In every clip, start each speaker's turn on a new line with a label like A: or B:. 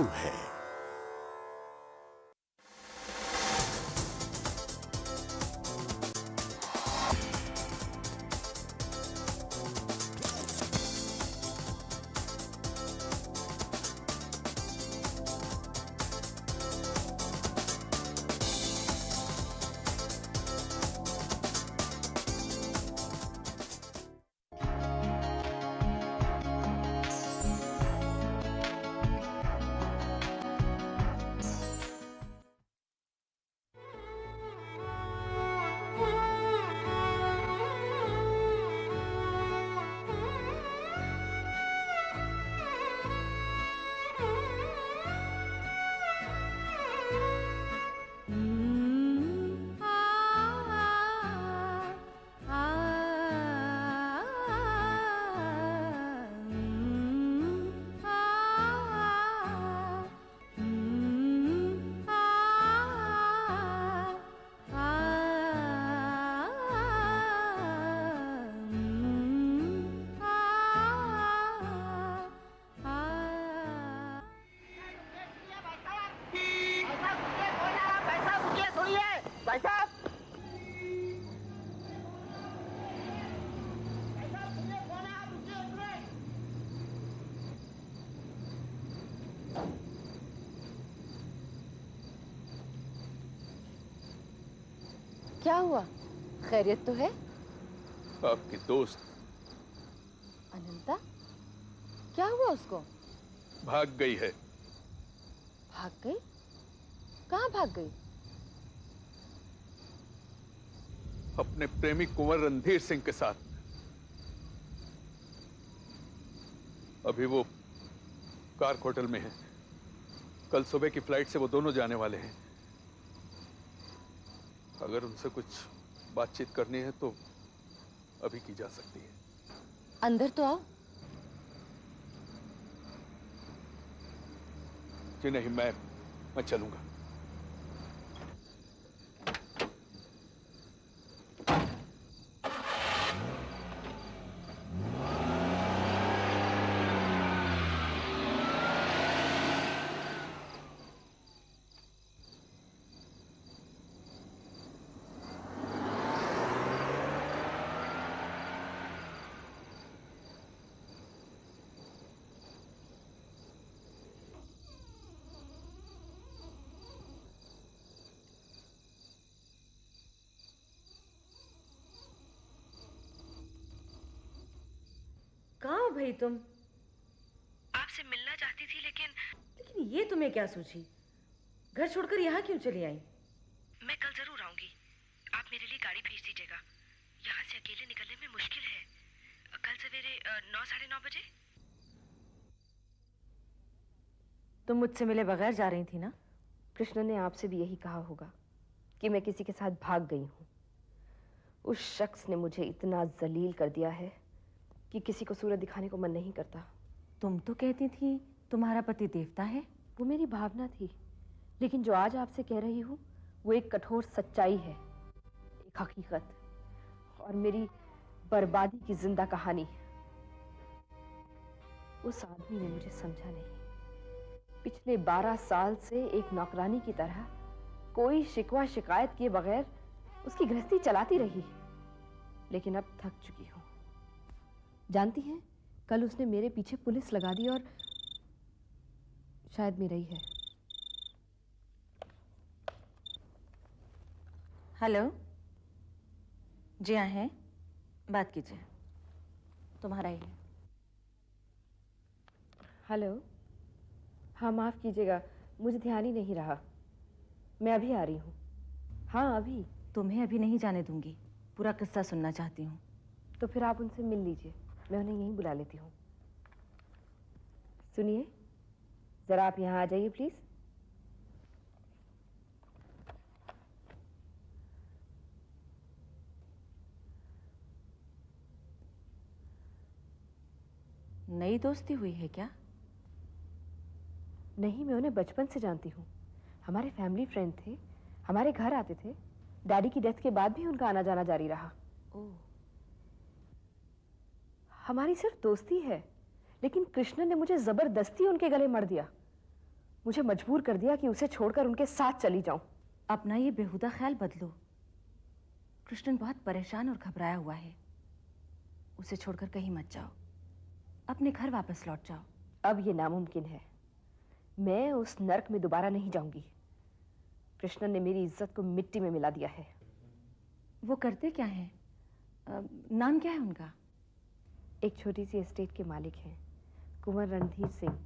A: शुरू है।
B: क्या हुआ? खैरियत तो है?
C: आपकी दोस्त
B: अनंता, क्या हुआ उसको?
C: भाग गई है।
B: भाग गई? कहाँ भाग गई?
C: अपने प्रेमी कुंवर रणधीर सिंह के साथ। अभी वो कार्क होटल में है। कल सुबह की फ्लाइट से वो दोनों जाने वाले हैं। अगर उनसे कुछ बातचीत करनी है तो अभी की जा सकती है।
B: अंदर तो आओ।
C: जी नहीं, मैं चलूंगा।
D: कहाँ हो भाई तुम?
E: आपसे मिलना चाहती थी
D: लेकिन ये तुम्हें क्या सूझी? घर छोड़कर यहाँ क्यों चली आई?
E: मैं कल जरूर आऊंगी। आप मेरे लिए गाड़ी भेज दीजिएगा। यहाँ से अकेले निकलने में मुश्किल है। कल सवेरे 9 साढ़े 9 बजे।
D: तुम मुझसे मिले बगैर जा रही थी ना?
F: कृष्ण ने आपसे भी यही कहा होगा कि मैं किसी के साथ भाग गई हूँ। उस शख्स ने मुझे इतना जलील कर दिया है कि किसी को सूरत दिखाने को मन नहीं करता।
D: तुम तो कहती थी तुम्हारा पति देवता है।
F: वो मेरी भावना थी, लेकिन जो आज आपसे कह रही हूँ वो एक कठोर सच्चाई है, एक हकीकत और मेरी बर्बादी की जिंदा कहानी। उस आदमी ने मुझे समझा नहीं। पिछले 12 साल से एक नौकरानी की तरह कोई शिकवा शिकायत किए बगैर उसकी गृहस्थी चलाती रही, लेकिन अब थक चुकी हूँ। जानती हैं, कल उसने मेरे पीछे पुलिस लगा दी और शायद मेरा ही है।
D: हेलो, जी हाँ है, बात कीजिए, तुम्हारा ही है।
F: हेलो, हाँ माफ कीजिएगा, मुझे ध्यान ही नहीं रहा। मैं अभी आ रही हूँ। हाँ अभी।
D: तुम्हें अभी नहीं जाने दूंगी, पूरा किस्सा सुनना चाहती हूँ।
F: तो फिर आप उनसे मिल लीजिए, मैं उन्हें यहीं बुला लेती हूँ। सुनिए, जरा आप यहाँ आ जाइए प्लीज।
D: नई दोस्ती हुई है क्या?
F: नहीं, मैं उन्हें बचपन से जानती हूँ। हमारे फैमिली फ्रेंड थे, हमारे घर आते थे। डैडी की डेथ के बाद भी उनका आना जाना जारी रहा।
D: ओह।
F: हमारी सिर्फ दोस्ती है, लेकिन कृष्ण ने मुझे जबरदस्ती उनके गले मढ़ दिया। मुझे मजबूर कर दिया कि उसे छोड़कर उनके साथ चली जाऊं।
D: अपना ये बेहुदा ख्याल बदलो। कृष्णन बहुत परेशान और घबराया हुआ है। उसे छोड़कर कहीं मत जाओ, अपने घर वापस लौट जाओ।
F: अब ये नामुमकिन है। मैं उस नर्क में दोबारा नहीं जाऊंगी। कृष्णन ने मेरी इज्जत को मिट्टी में मिला दिया है।
D: वो करते क्या हैं? नाम क्या है उनका?
F: एक छोटी सी एस्टेट के मालिक हैं, कुंवर रणधीर सिंह।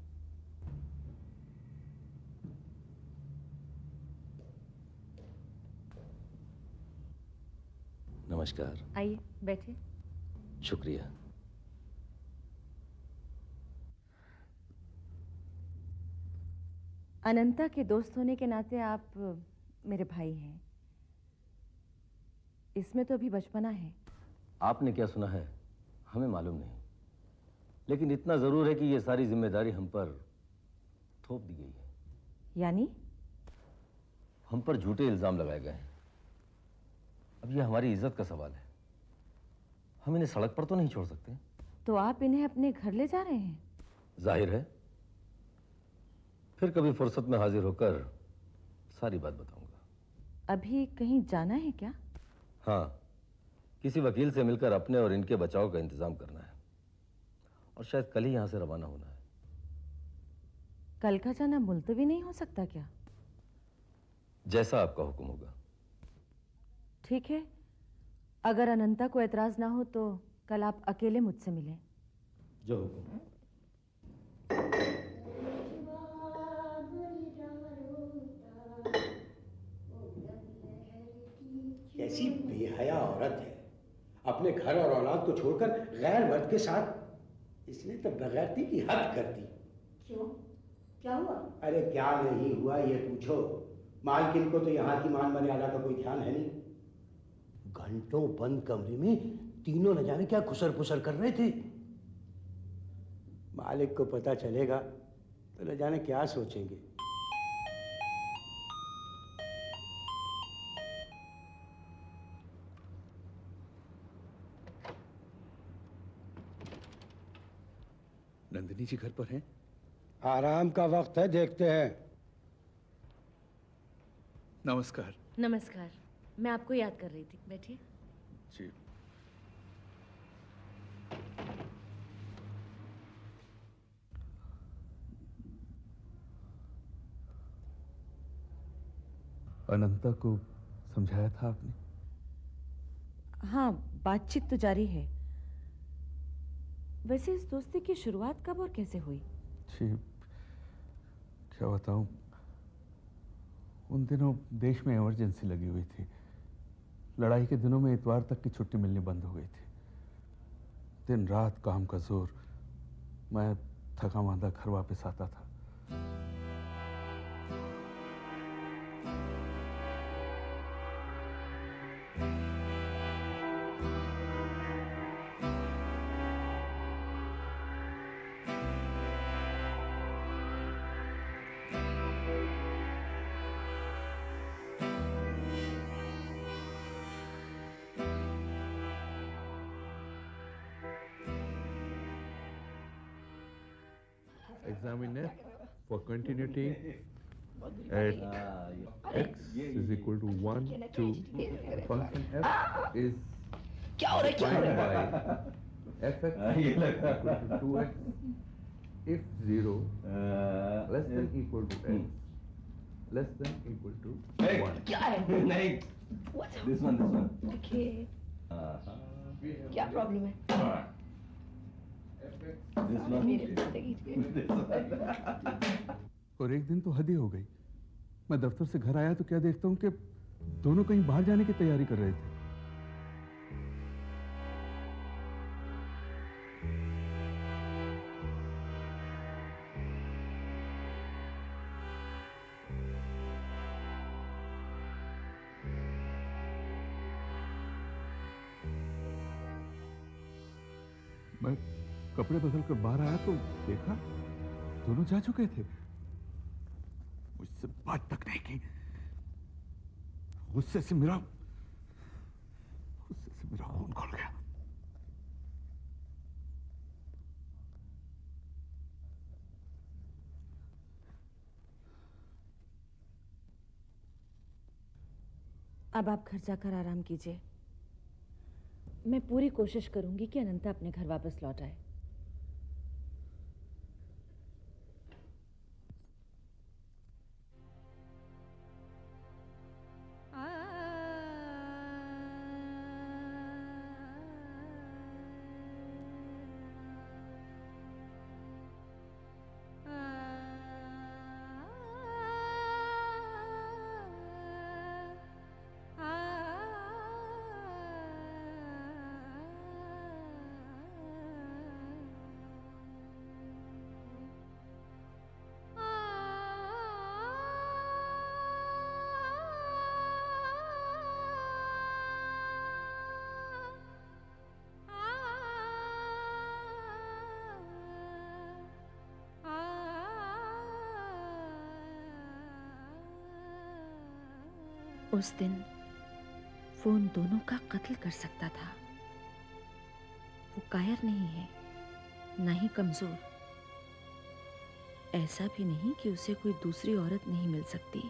A: नमस्कार।
D: आइए बैठिए।
A: शुक्रिया।
D: अनंता के दोस्त होने के नाते आप मेरे भाई हैं। इसमें तो अभी बचपना है।
A: आपने क्या सुना है हमें मालूम नहीं, लेकिन इतना जरूर है कि ये सारी जिम्मेदारी हम पर थोप दी गई है।
D: यानी?
A: हम पर झूठे इल्जाम लगाए गए हैं। अब ये हमारी इज्जत का सवाल है। हम इन्हें सड़क पर तो नहीं छोड़ सकते।
D: तो आप इन्हें अपने घर ले जा रहे हैं?
A: जाहिर है, फिर कभी फुर्सत में हाजिर होकर सारी बात बताऊंगा।
D: अभी कहीं जाना है क्या?
A: हाँ, किसी वकील से मिलकर अपने और इनके बचाव का इंतजाम करना है, और शायद कल ही यहां से रवाना होना है।
D: कल का जाना मुलतवी नहीं हो सकता क्या?
A: जैसा आपका हुक्म होगा।
D: ठीक है, अगर अनंता को एतराज ना हो तो कल आप अकेले मुझसे मिलें।
A: जो हुक्म।
G: कैसी बेहया औरत है, अपने घर और औलाद को छोड़कर गैर मर्द के साथ। इसने तो बगैरती की हद कर दी।
H: क्यों, क्या हुआ?
G: अरे क्या नहीं हुआ ये पूछो। मालकिन को तो यहाँ की मान मर्यादा का कोई ध्यान है नहीं। घंटों बंद कमरे में तीनों न जाने क्या खुसर पुसर कर रहे थे। मालिक को पता चलेगा तो न जाने क्या सोचेंगे।
C: नंदिनी जी घर पर हैं?
G: आराम का वक्त है, देखते हैं।
C: नमस्कार।
D: नमस्कार, मैं आपको याद कर रही थी। बैठिए।
C: जी। अनंता को समझाया था आपने?
D: हाँ, बातचीत तो जारी है। वैसे इस दोस्ती की शुरुआत कब और कैसे हुई?
C: जी, क्या बताऊं, उन दिनों देश में इमरजेंसी लगी हुई थी। लड़ाई के दिनों में इतवार तक की छुट्टी मिलनी बंद हो गई थी। दिन रात काम का जोर। मैं थका मांदा घर वापस आता था। Examine F for continuity at x is equal to 1, 2. The function f is defined by fx equal to 2x if 0 less than equal to x less than equal to 1.
A: नहीं, this one.
H: ओके, क्या problem है? मेरी जिंदगी
C: और एक दिन तो हद ही हो गई। मैं दफ्तर से घर आया तो क्या देखता हूँ कि दोनों कहीं बाहर जाने की तैयारी कर रहे थे। मैं कपड़े बदल कर बाहर आया तो देखा दोनों जा चुके थे। मुझसे बात तक नहीं की। गुस्से से मेरा खून खौल गया।
D: अब आप घर जाकर आराम कीजिए।
F: मैं पूरी कोशिश करूंगी कि अनंता अपने घर वापस लौट आए।
D: उस दिन वो उन दोनों का कत्ल कर सकता था। वो कायर नहीं है, ना ही कमजोर। ऐसा भी नहीं कि उसे कोई दूसरी औरत नहीं मिल सकती।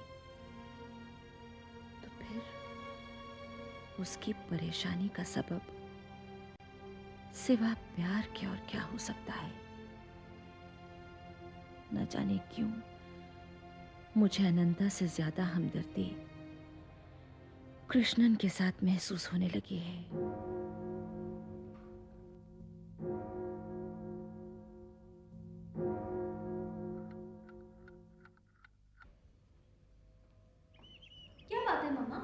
D: तो फिर उसकी परेशानी का सबब सिवा प्यार के और क्या हो सकता है? न जाने क्यों मुझे अनंता से ज्यादा हमदर्दी कृष्णन के साथ महसूस होने लगी है।
H: क्या बात है मम्मा,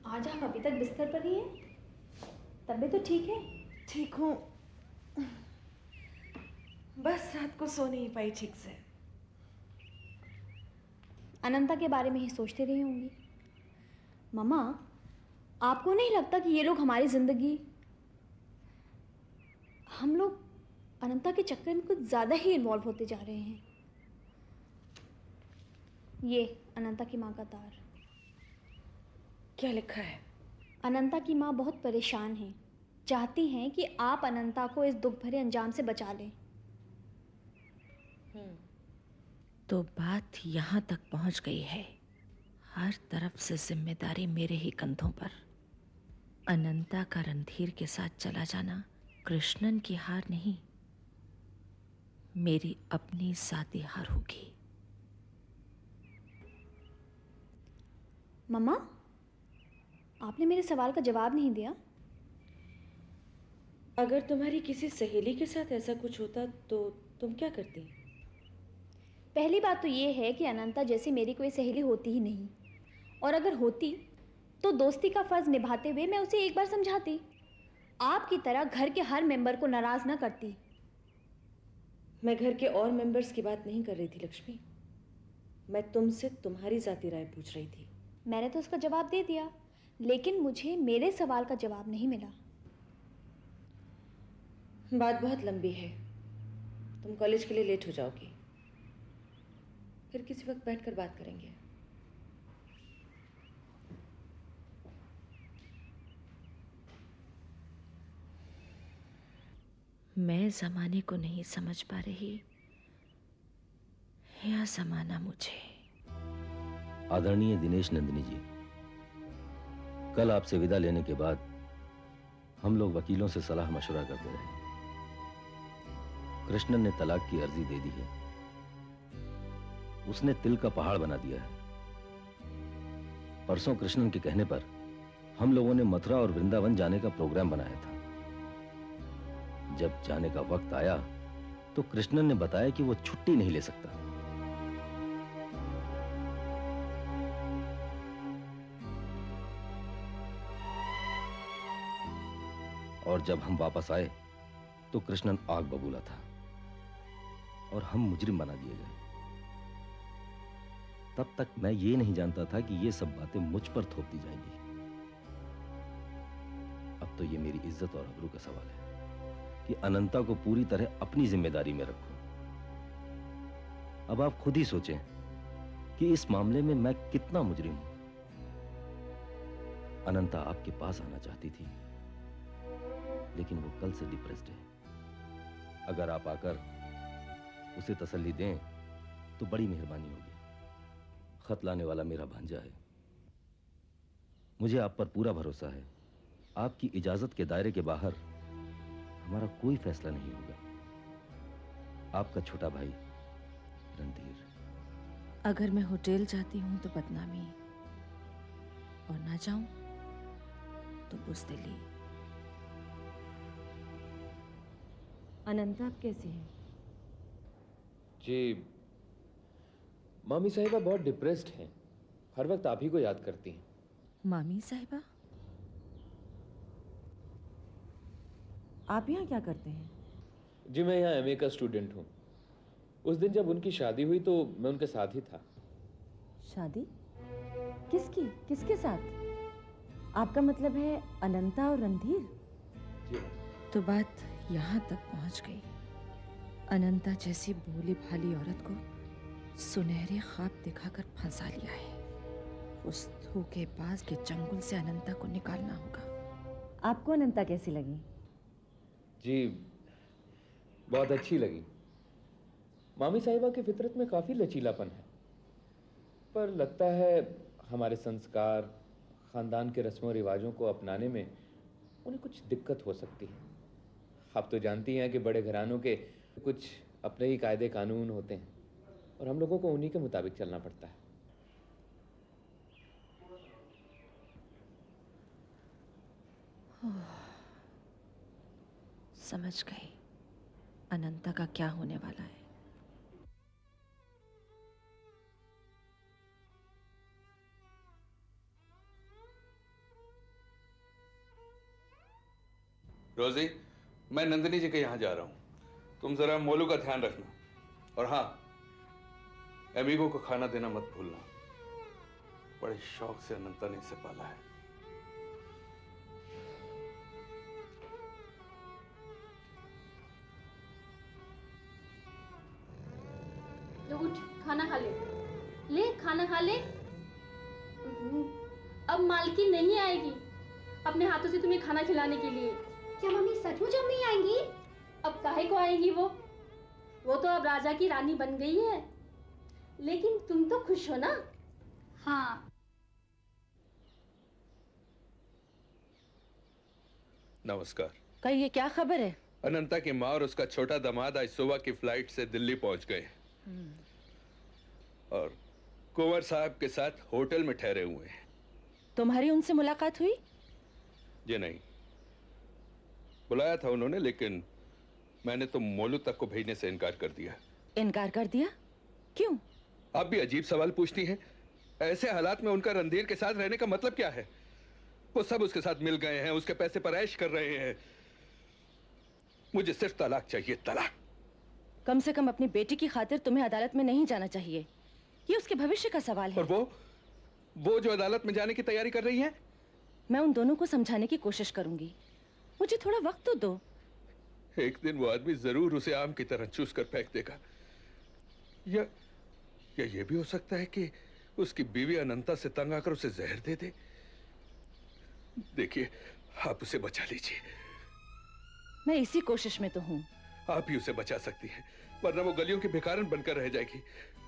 H: आज आप अभी तक बिस्तर पर ही हैं? तबीयत तो ठीक है?
I: ठीक हूँ, बस रात को सो नहीं पाई ठीक से।
H: अनंता के बारे में ही सोचती रही होंगी। मम्मा, आपको नहीं लगता कि ये लोग हमारी जिंदगी, हम लोग अनंता के चक्कर में कुछ ज़्यादा ही इन्वॉल्व होते जा रहे हैं? ये अनंता की माँ का तार।
I: क्या लिखा है?
H: अनंता की माँ बहुत परेशान है, चाहती हैं कि आप अनंता को इस दुख भरे अंजाम से बचा लें।
D: तो बात यहाँ तक पहुँच गई है। हर तरफ से जिम्मेदारी मेरे ही कंधों पर। अनंता का रणधीर के साथ चला जाना कृष्णन की हार नहीं, मेरी अपनी जाती हार होगी।
H: मम्मा, आपने मेरे सवाल का जवाब नहीं दिया।
I: अगर तुम्हारी किसी सहेली के साथ ऐसा कुछ होता तो तुम क्या करती?
H: पहली बात तो ये है कि अनंता जैसी मेरी कोई सहेली होती ही नहीं, और अगर होती तो दोस्ती का फर्ज निभाते हुए मैं उसे एक बार समझाती। आपकी तरह घर के हर मेंबर को नाराज ना करती।
I: मैं घर के और मेंबर्स की बात नहीं कर रही थी लक्ष्मी, मैं तुमसे तुम्हारी जाती राय पूछ रही थी।
H: मैंने तो उसका जवाब दे दिया, लेकिन मुझे मेरे सवाल का जवाब नहीं मिला।
I: बात बहुत लंबी है, तुम कॉलेज के लिए लेट हो जाओगी, फिर किसी वक्त बैठकर बात करेंगे।
D: मैं जमाने को नहीं समझ पा रही या जमाना मुझे।
A: आदरणीय दिनेश नंदिनी जी, कल आपसे विदा लेने के बाद हम लोग वकीलों से सलाह मशवरा करते रहे। कृष्णन ने तलाक की अर्जी दे दी है। उसने तिल का पहाड़ बना दिया है। परसों कृष्णन के कहने पर हम लोगों ने मथुरा और वृंदावन जाने का प्रोग्राम बनाया था। जब जाने का वक्त आया तो कृष्णन ने बताया कि वो छुट्टी नहीं ले सकता। और जब हम वापस आए तो कृष्णन आग बबूला था और हम मुजरिम बना दिए गए। तब तक मैं ये नहीं जानता था कि ये सब बातें मुझ पर थोप दी जाएंगी। अब तो ये मेरी इज्जत और आबरू का सवाल है कि अनंता को पूरी तरह अपनी जिम्मेदारी में रखूं। अब आप खुद ही सोचें कि इस मामले में मैं कितना मुजरिम हूं। अनंता आपके पास आना चाहती थी, लेकिन वो कल से डिप्रेस्ड है। अगर आप आकर उसे तसल्ली दें तो बड़ी मेहरबानी होगी। खत लाने वाला मेरा भांजा है। मुझे आप पर पूरा भरोसा है। आपकी इजाजत के दायरे के बाहर हमारा कोई फैसला नहीं होगा। आपका छोटा भाई रणधीर।
D: अगर मैं होटल जाती हूँ तो बदनामी, और ना जाऊं तो बुज़दिली।
F: अनंता आप कैसी हैं?
J: जी, मामी साहिबा बहुत डिप्रेस्ड हैं। हर वक्त आप ही को याद करती हैं।
D: मामी साहिबा?
F: आप यहाँ क्या करते हैं?
J: जी, मैं यहाँ एमए का स्टूडेंट हूँ। उस दिन जब उनकी शादी हुई तो मैं उनके साथ ही था।
F: शादी? किसकी? किसके साथ? आपका मतलब है अनंता और रणधीर?
J: जी।
D: तो बात यहाँ तक पहुँच गई। अनंता जैसी भोली भाली औरत को सुनहरे ख्वाब दिखाकर फंसा लिया है। उस धोखेबाज के चंगुल से अनंता को निकालना होगा।
F: आपको अनंता कैसी लगी?
J: जी, बहुत अच्छी लगी। मामी साहिबा की फितरत में काफ़ी लचीलापन है, पर लगता है हमारे संस्कार, ख़ानदान के रस्मों रिवाजों को अपनाने में उन्हें कुछ दिक्कत हो सकती है। आप तो जानती हैं कि बड़े घरानों के कुछ अपने ही कायदे कानून होते हैं और हम लोगों को उन्हीं के मुताबिक चलना पड़ता है।
D: समझ गई अनंता का क्या होने वाला है।
C: रोजी, मैं नंदिनी जी के यहाँ जा रहा हूँ। तुम जरा मोलू का ध्यान रखना, और हाँ, एमिगो को खाना देना मत भूलना। बड़े शौक से अनंता ने इसे पाला है।
H: लो उठ, खाना खा ले। ले खाना खा ले। अब मालकिन नहीं आएगी अपने हाथों से तुम्हें खाना खिलाने के लिए।
K: क्या मम्मी सचमुच अब नहीं आएंगी?
H: अब काहे को आएंगी वो तो अब राजा की रानी बन गई है। लेकिन तुम तो खुश हो ना?
K: हाँ।
C: नमस्कार।
B: कल ये क्या खबर है?
C: अनंता की माँ और उसका छोटा दामाद आज सुबह की फ्लाइट से दिल्ली पहुंच गए और कुंवर साहब के साथ होटल में ठहरे हुए हैं।
B: तुम्हारी उनसे मुलाकात हुई?
C: जी नहीं, बुलाया था उन्होंने, लेकिन मैंने तो मोलू तक को भेजने से इनकार कर दिया।
B: इनकार कर दिया? क्यों?
C: आप भी अजीब सवाल पूछती हैं। ऐसे हालात में उनका रणधीर के साथ रहने का मतलब क्या है? वो सब उसके साथ मिल गए हैं, उसके पैसे पर ऐश कर रहे हैं। मुझे सिर्फ तलाक चाहिए, तलाक।
B: कम से कम अपनी बेटी की खातिर तुम्हें अदालत में नहीं जाना चाहिए। ये उसके भविष्य का सवाल है।
C: और वो जो अदालत में जाने की तैयारी कर रही है?
B: मैं उन दोनों को समझाने की कोशिश करूंगी। मुझे थोड़ा वक्त तो दो।
C: एक दिन वो आदमी जरूर उसे आम की तरह चूस कर फेंक देगा। या ये भी हो सकता है कि उसकी बीवी अनंता से तंग आकर उसे जहर दे दे। देखिए, आप उसे बचा लीजिए।
B: मैं इसी कोशिश में तो हूँ।
C: आप ही उसे बचा सकती हैं, वरना वो गलियों की भिखारन बनकर रह जाएगी।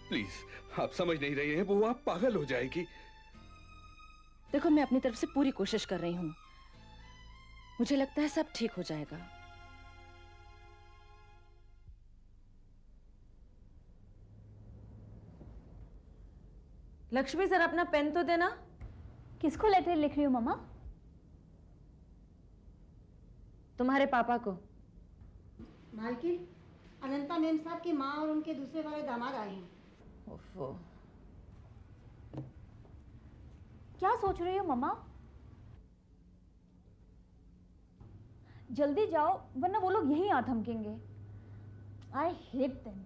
C: प्लीज, आप समझ नहीं रही हैं, वो आप पागल हो जाएगी।
B: देखो, मैं अपनी तरफ से पूरी कोशिश कर रही हूँ। मुझे लगता है सब ठीक हो जाएगा।
F: लक्ष्मी, जरा अपना पेन तो देना।
H: किसको लेटर लिख रही हो मम्मा?
F: तुम्हारे पापा को।
K: मालकिन, अनंता मेम साहब की माँ और उनके दूसरे वाले दामाद आए हैं।
F: ओफो।
H: क्या सोच रही हो मम्मा? जल्दी जाओ, वरना वो लोग यहीं आ थमकेंगे। I hate them.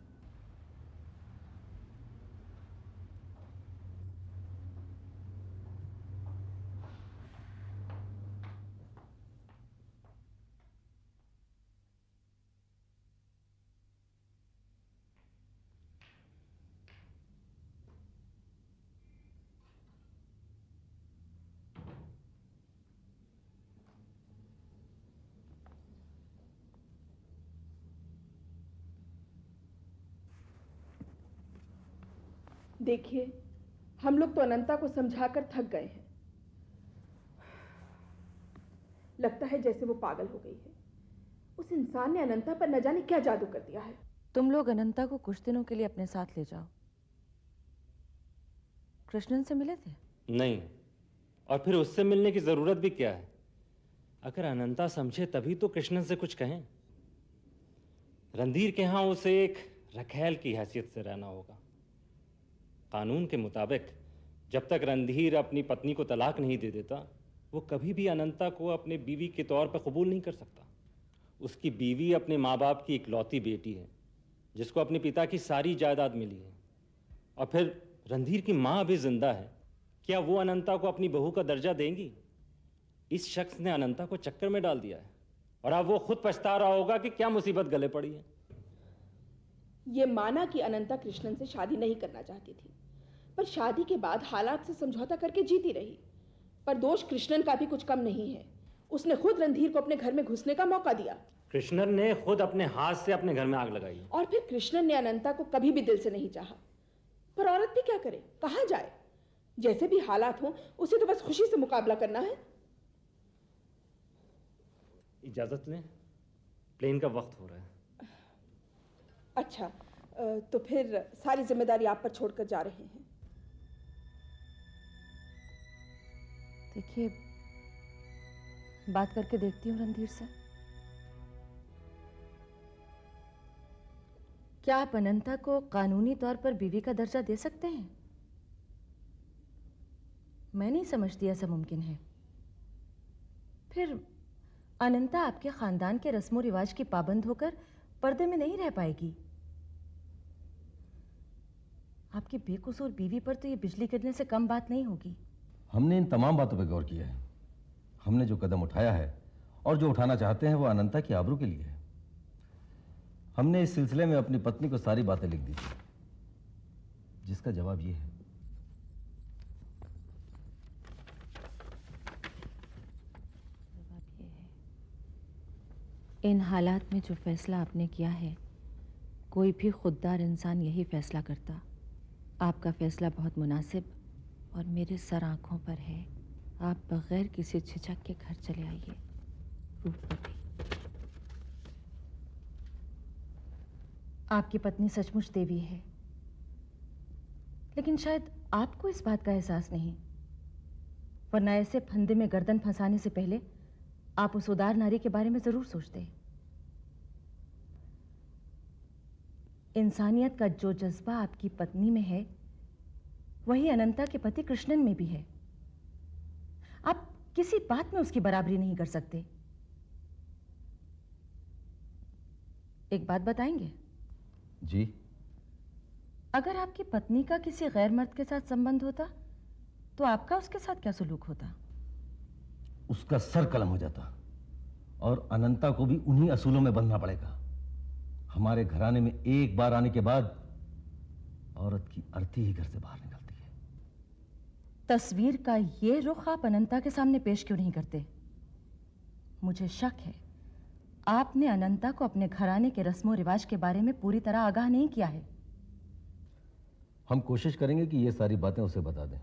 L: देखिए, हम लोग तो अनंता को समझाकर थक गए हैं। लगता है जैसे वो पागल हो गई है। उस इंसान ने अनंता पर न जाने क्या जादू कर दिया है।
B: तुम लोग अनंता को कुछ दिनों के लिए अपने साथ ले जाओ। कृष्णन से मिले थे?
M: नहीं, और फिर उससे मिलने की जरूरत भी क्या है? अगर अनंता समझे तभी तो कृष्णन से कुछ कहें। रणधीर के यहाँ उसे एक रखैल की हैसियत से रहना होगा। कानून के मुताबिक जब तक रणधीर अपनी पत्नी को तलाक नहीं दे देता, वो कभी भी अनंता को अपने बीवी के तौर पर कबूल नहीं कर सकता। उसकी बीवी अपने माँ बाप की इकलौती बेटी है, जिसको अपने पिता की सारी जायदाद मिली है। और फिर रणधीर की माँ अभी जिंदा है, क्या वो अनंता को अपनी बहू का दर्जा देंगी? इस शख्स ने अनंता को चक्कर में डाल दिया है, और अब वो खुद पछता रहा होगा कि क्या मुसीबत गले पड़ी है।
L: ये माना कि अनंता कृष्णन से शादी नहीं करना चाहती थी, पर शादी के बाद हालात से समझौता करके जीती रही। पर दोष कृष्णन का भी कुछ कम नहीं है। उसने खुद रणधीर को अपने घर में घुसने का मौका दिया।
M: कृष्णन ने खुद अपने हाथ से अपने घर में आग लगाई।
L: और फिर कृष्णन ने अनंता को कभी भी दिल से नहीं चाहा। पर औरत भी क्या करे, कहाँ जाए? जैसे भी हालात हो, उसे तो बस खुशी से मुकाबला करना है।
M: इजाजत लें, प्लेन का वक्त हो रहा है।
L: अच्छा, तो फिर सारी जिम्मेदारी आप पर छोड़कर जा रहे हैं।
B: देखिए, बात करके देखती हूँ रणधीर से। क्या आप अनंता को कानूनी तौर पर बीवी का दर्जा दे सकते हैं? मैं नहीं समझती ऐसा मुमकिन है। फिर अनंता आपके खानदान के रस्मों रिवाज की पाबंद होकर पर्दे में नहीं रह पाएगी। आपकी बेकसूर बीवी पर तो ये बिजली गिरने से कम बात नहीं होगी।
A: हमने इन तमाम बातों पर गौर किया है। हमने जो कदम उठाया है और जो उठाना चाहते हैं वो अनंता की आबरू के लिए है। हमने इस सिलसिले में अपनी पत्नी को सारी बातें लिख दी थी, जिसका जवाब ये है।
D: इन हालात में जो फैसला आपने किया है, कोई भी खुददार इंसान यही फैसला करता। आपका फैसला बहुत मुनासिब और मेरे सर आंखों पर है। आप बगैर किसी झिझक के घर चले आइए। रूपवती।
B: आपकी पत्नी सचमुच देवी है, लेकिन शायद आपको इस बात का एहसास नहीं। वरना ऐसे फंदे में गर्दन फंसाने से पहले आप उस उदार नारी के बारे में जरूर सोचते। इंसानियत का जो जज्बा आपकी पत्नी में है, वही अनंता के पति कृष्णन में भी है। आप किसी बात में उसकी बराबरी नहीं कर सकते। एक बात बताएंगे?
A: जी।
B: अगर आपकी पत्नी का किसी गैर मर्द के साथ संबंध होता, तो आपका उसके साथ क्या सलूक होता?
A: उसका सर कलम हो जाता और अनंता को भी उन्हीं असूलों में बंधना पड़ेगा। हमारे घराने में एक बार आने के बाद औरत की अर्थी ही घर से बाहर निकलती है।
B: तस्वीर का ये रुख आप अनंता के सामने पेश क्यों नहीं करते? मुझे शक है आपने अनंता को अपने घराने के रस्मों रिवाज के बारे में पूरी तरह आगाह नहीं किया है।
A: हम कोशिश करेंगे कि ये सारी बातें उसे बता दें,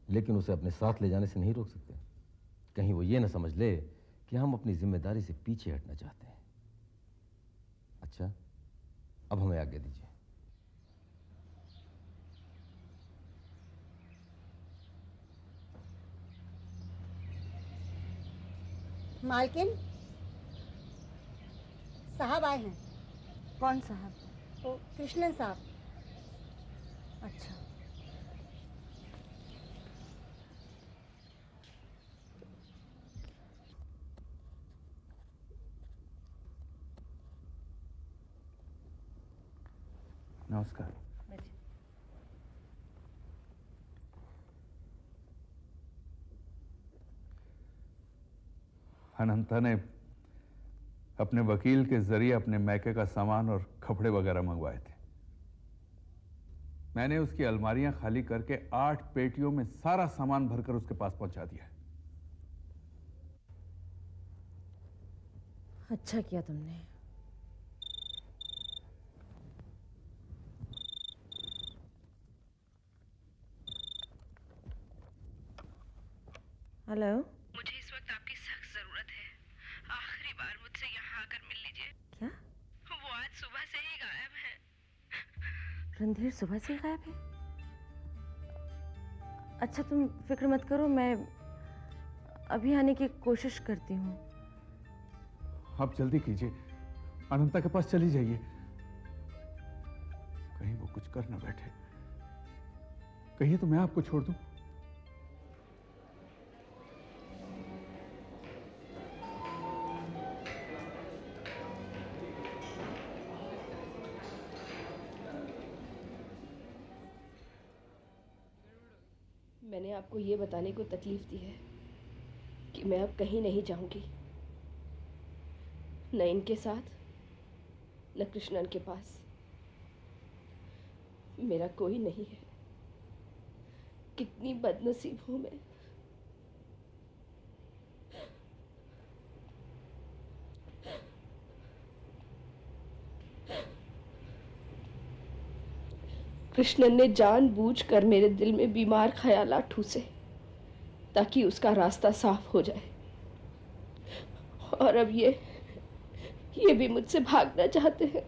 A: लेकिन उसे अपने साथ ले जाने से नहीं रोक सकते। कहीं वो ये ना समझ ले कि हम अपनी जिम्मेदारी से पीछे हटना चाहते हैं। अच्छा, अब हमें आज्ञा दीजिए।
K: मालकिन साहब आए हैं।
B: कौन साहब?
K: वो कृष्णन साहब।
B: अच्छा।
C: नमस्कार। अनंता ने अपने वकील के जरिए अपने मैके का सामान और कपड़े वगैरह मंगवाए थे। मैंने उसकी अलमारियां खाली करके 8 पेटियों में सारा सामान भरकर उसके पास पहुंचा दिया।
B: अच्छा किया तुमने।
D: हेलो।
E: मुझे इस वक्त आपकी सख्त जरूरत आकर मिल लीजिए।
B: क्या?
E: वो आज सुबह से ही गायब है।
B: रणधीर सुबह से ही गायब है? अच्छा तुम फिक्र मत करो, मैं अभी आने की कोशिश करती हूँ।
C: आप जल्दी कीजिए, अनंता के पास चली जाइए। कहीं वो कुछ कर ना बैठे। कहिए तो मैं आपको छोड़ दूं।
L: मैंने आपको ये बताने को तकलीफ दी है कि मैं अब कहीं नहीं जाऊंगी, न इनके साथ न कृष्णन के पास। मेरा कोई नहीं है। कितनी बदनसीब हूं मैं। कृष्णन ने जानबूझकर मेरे दिल में बीमार ख्यालात ठूसे ताकि उसका रास्ता साफ हो जाए, और अब ये भी मुझसे भागना चाहते हैं।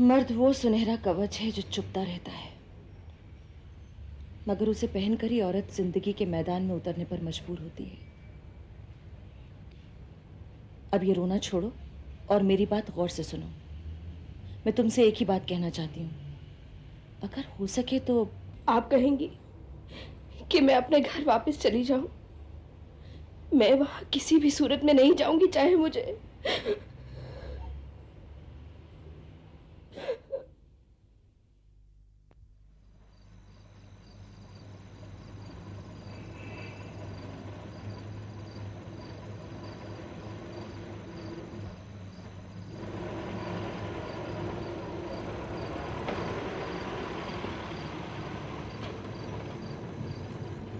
B: मर्द वो सुनहरा कवच है जो चुपता रहता है, मगर उसे पहनकर ही औरत जिंदगी के मैदान में उतरने पर मजबूर होती है। अब ये रोना छोड़ो और मेरी बात गौर से सुनो। मैं तुमसे एक ही बात कहना चाहती हूँ, अगर हो सके तो।
L: आप कहेंगी कि मैं अपने घर वापस चली जाऊं? मैं वहां किसी भी सूरत में नहीं जाऊंगी, चाहे मुझे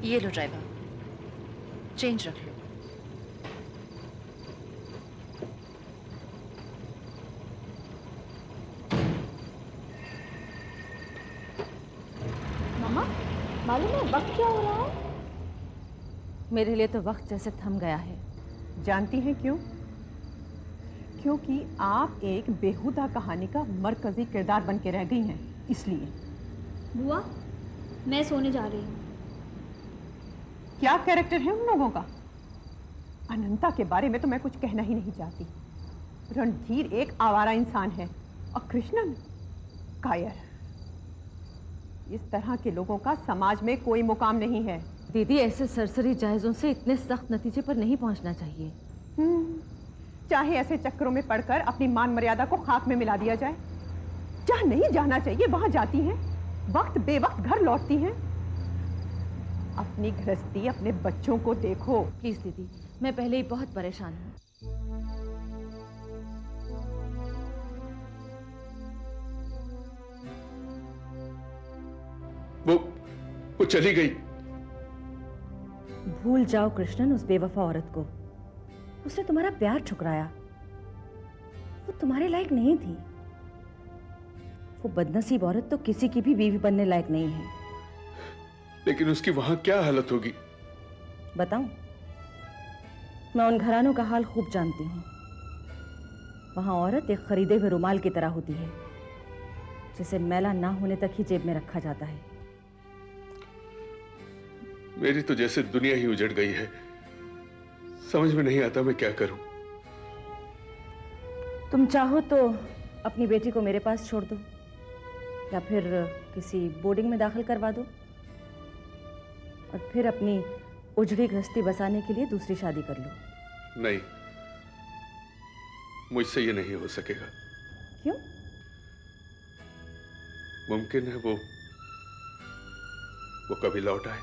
B: ये लो ड्राइवर, चेंज रख लो।
H: मामा, मालूम है वक्त क्या हो रहा है?
B: मेरे लिए तो वक्त जैसे थम गया है।
N: जानती हैं क्यों? क्योंकि आप एक बेहुदा कहानी का मरकजी किरदार बन के रह गई हैं, इसलिए।
H: बुआ, मैं सोने जा रही हूँ।
N: क्या कैरेक्टर है उन लोगों का? अनंता के बारे में तो मैं कुछ कहना ही नहीं चाहती। रणधीर एक आवारा इंसान है और कृष्णन कायर। इस तरह के लोगों का समाज में कोई मुकाम नहीं है।
B: दीदी, ऐसे सरसरी जायजों से इतने सख्त नतीजे पर नहीं पहुंचना चाहिए।
N: चाहे ऐसे चक्करों में पड़कर अपनी मान मर्यादा को खाक में मिला दिया जाए। जहां नहीं जाना चाहिए वहां जाती हैं, वक्त बेवक्त घर लौटती हैं। अपनी गृहस्थी, अपने बच्चों को देखो।
B: प्लीज दीदी, मैं पहले ही बहुत परेशान हूँ।
C: वो चली गई।
B: भूल जाओ कृष्णन उस बेवफा औरत को। उसने तुम्हारा प्यार ठुकराया। वो तुम्हारे लायक नहीं थी। वो बदनसीब औरत तो किसी की भी बीवी बनने लायक नहीं है।
C: लेकिन उसकी वहां क्या हालत होगी?
B: बताऊं? मैं उन घरानों का हाल खूब जानती हूँ। वहां औरत एक खरीदे हुए रुमाल की तरह होती है, जिसे मैला ना होने तक ही जेब में रखा जाता है।
C: मेरी तो जैसे दुनिया ही उजड़ गई है। समझ में नहीं आता मैं क्या करूं।
B: तुम चाहो तो अपनी बेटी को मेरे पास छोड़ दो, या फिर किसी बोर्डिंग में दाखिल करवा दो, और फिर अपनी उजड़ी गृहस्थी बसाने के लिए दूसरी शादी कर लो।
C: नहीं, मुझसे ये नहीं हो सकेगा।
B: क्यों?
C: मुमकिन है वो कभी लौट आए।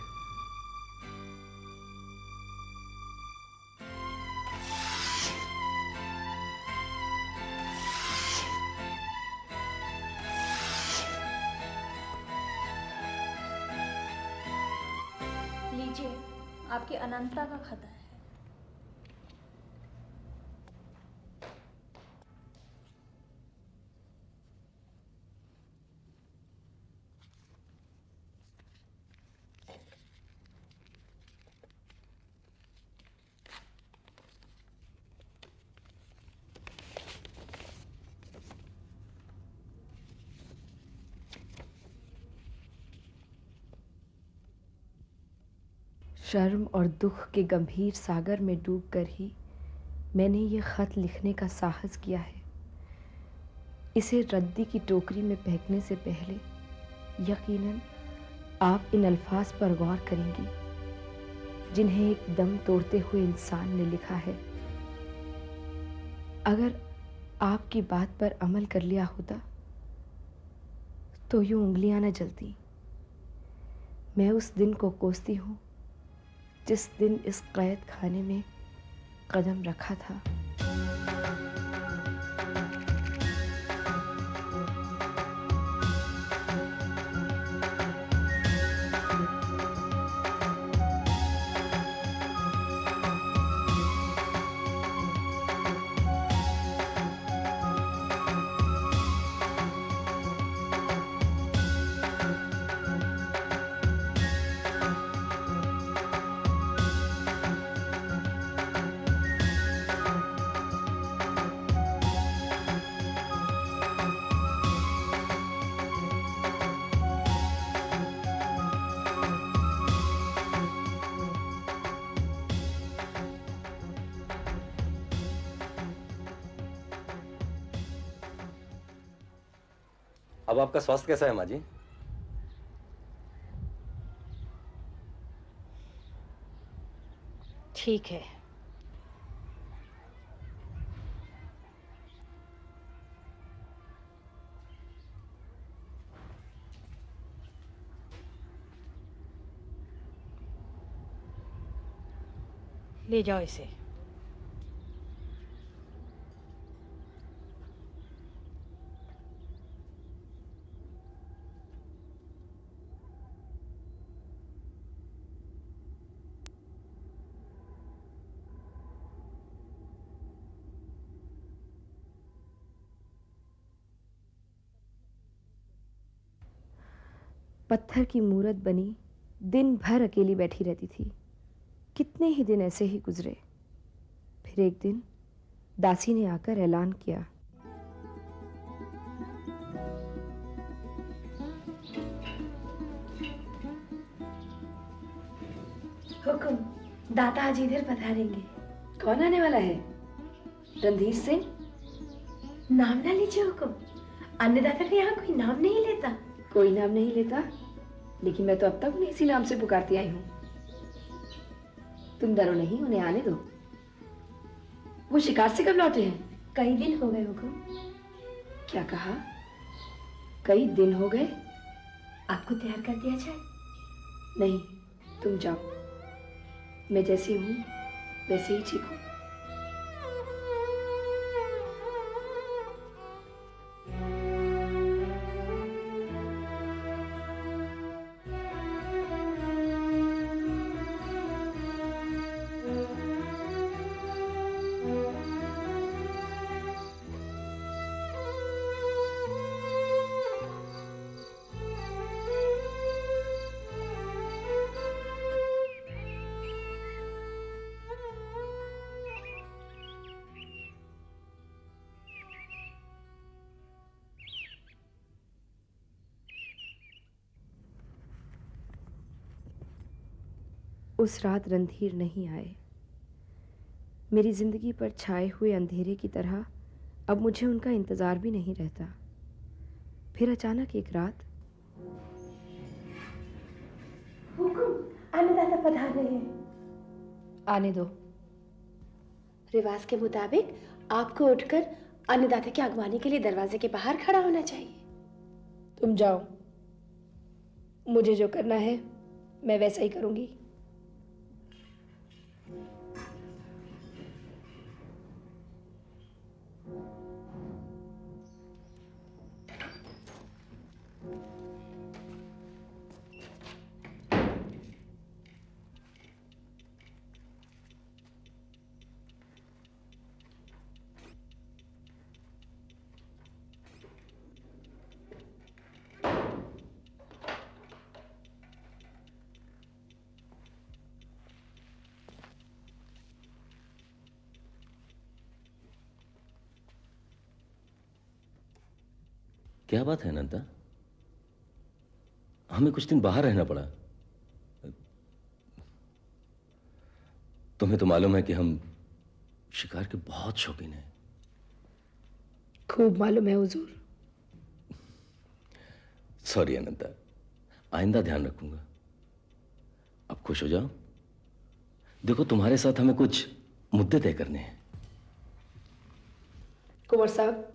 H: लीजिए, आपकी अनंता का खता है।
F: शर्म और दुख के गंभीर सागर में डूबकर ही मैंने ये खत लिखने का साहस किया है। इसे रद्दी की टोकरी में फेंकने से पहले यकीनन आप इन अल्फाज पर गौर करेंगी जिन्हें एक दम तोड़ते हुए इंसान ने लिखा है। अगर आपकी बात पर अमल कर लिया होता तो यूं उंगलियां न जलती। मैं उस दिन को कोसती हूँ जिस दिन इस कैद खाने में कदम रखा था।
A: अब आपका स्वास्थ्य कैसा है माँ जी?
O: ठीक है। ले जाओ इसे।
F: पत्थर की मूरत बनी दिन भर अकेली बैठी रहती थी। कितने ही दिन ऐसे ही गुजरे। फिर एक दिन दासी ने आकर ऐलान किया,
P: हुकुम, दाता आज इधर पधारेंगे। कौन आने वाला है? रणधीर सिंह। नाम ना लीजिए हुकुम, अन्नदाता का यहाँ कोई नाम नहीं लेता।
F: कोई नाम नहीं लेता, लेकिन मैं तो अब तक उन्हें इसी नाम से पुकारती आई हूँ। तुम डरो नहीं, उन्हें आने दो। वो शिकार से कब लौटे हैं?
P: कई दिन हो गए हुकुम।
F: क्या कहा? कई दिन हो गए?
P: आपको तैयार कर दिया जाए?
F: नहीं, तुम जाओ। मैं जैसी हूँ वैसे ही ठीक हूँ। उस रात रणधीर नहीं आए। मेरी जिंदगी पर छाए हुए अंधेरे की तरह अब मुझे उनका इंतजार भी नहीं रहता। फिर अचानक एक रात,
P: हुकुम, अन्नदाता पधार रहे हैं।
F: आने दो।
P: रिवाज के मुताबिक आपको उठकर अन्नदाता की अगवानी के लिए दरवाजे के बाहर खड़ा होना चाहिए।
F: तुम जाओ, मुझे जो करना है मैं वैसा ही करूंगी।
A: क्या बात है अनंता? हमें कुछ दिन बाहर रहना पड़ा। तुम्हें तो मालूम है कि हम शिकार के बहुत शौकीन हैं।
P: खूब मालूम है हुजूर।
A: सॉरी अनंता, आइंदा ध्यान रखूंगा। अब खुश हो जाओ। देखो, तुम्हारे साथ हमें कुछ मुद्दे तय करने हैं।
P: कुंवर साहब,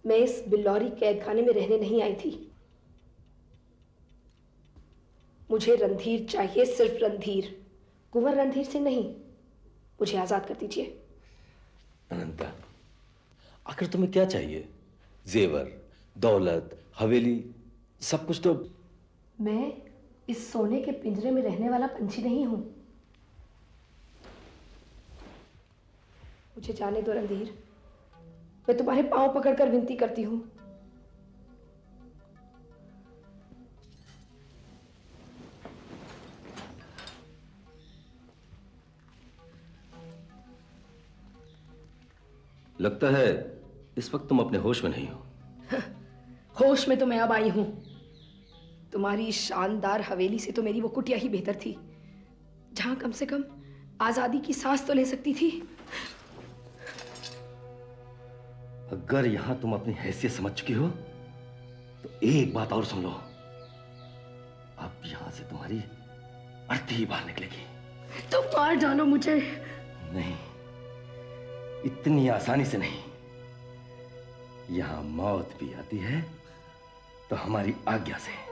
P: मैं इस बिल्लौरी कैद खाने में रहने नहीं आई थी। मुझे रणधीर चाहिए, सिर्फ रणधीर, कुंवर रणधीर सिंह नहीं। मुझे आजाद कर दीजिए।
A: अनंता, आखिर तुम्हें क्या चाहिए? जेवर, दौलत, हवेली, सब कुछ तो।
P: मैं इस सोने के पिंजरे में रहने वाला पंछी नहीं हूं। मुझे जाने दो रणधीर, मैं तुम्हारे पांव पकड़कर विनती करती हूं।
A: लगता है इस वक्त तुम अपने होश में नहीं हो।
P: होश में तो मैं अब आई हूं। तुम्हारी शानदार हवेली से तो मेरी वो कुटिया ही बेहतर थी, जहां कम से कम आजादी की सांस तो ले सकती थी।
A: अगर यहां तुम अपनी हैसियत समझ चुकी हो तो एक बात और सुन लो। अब यहां से तुम्हारी अर्थी ही बाहर निकलेगी।
P: तो मार डालो मुझे।
A: नहीं, इतनी आसानी से नहीं। यहां मौत भी आती है तो हमारी आज्ञा से।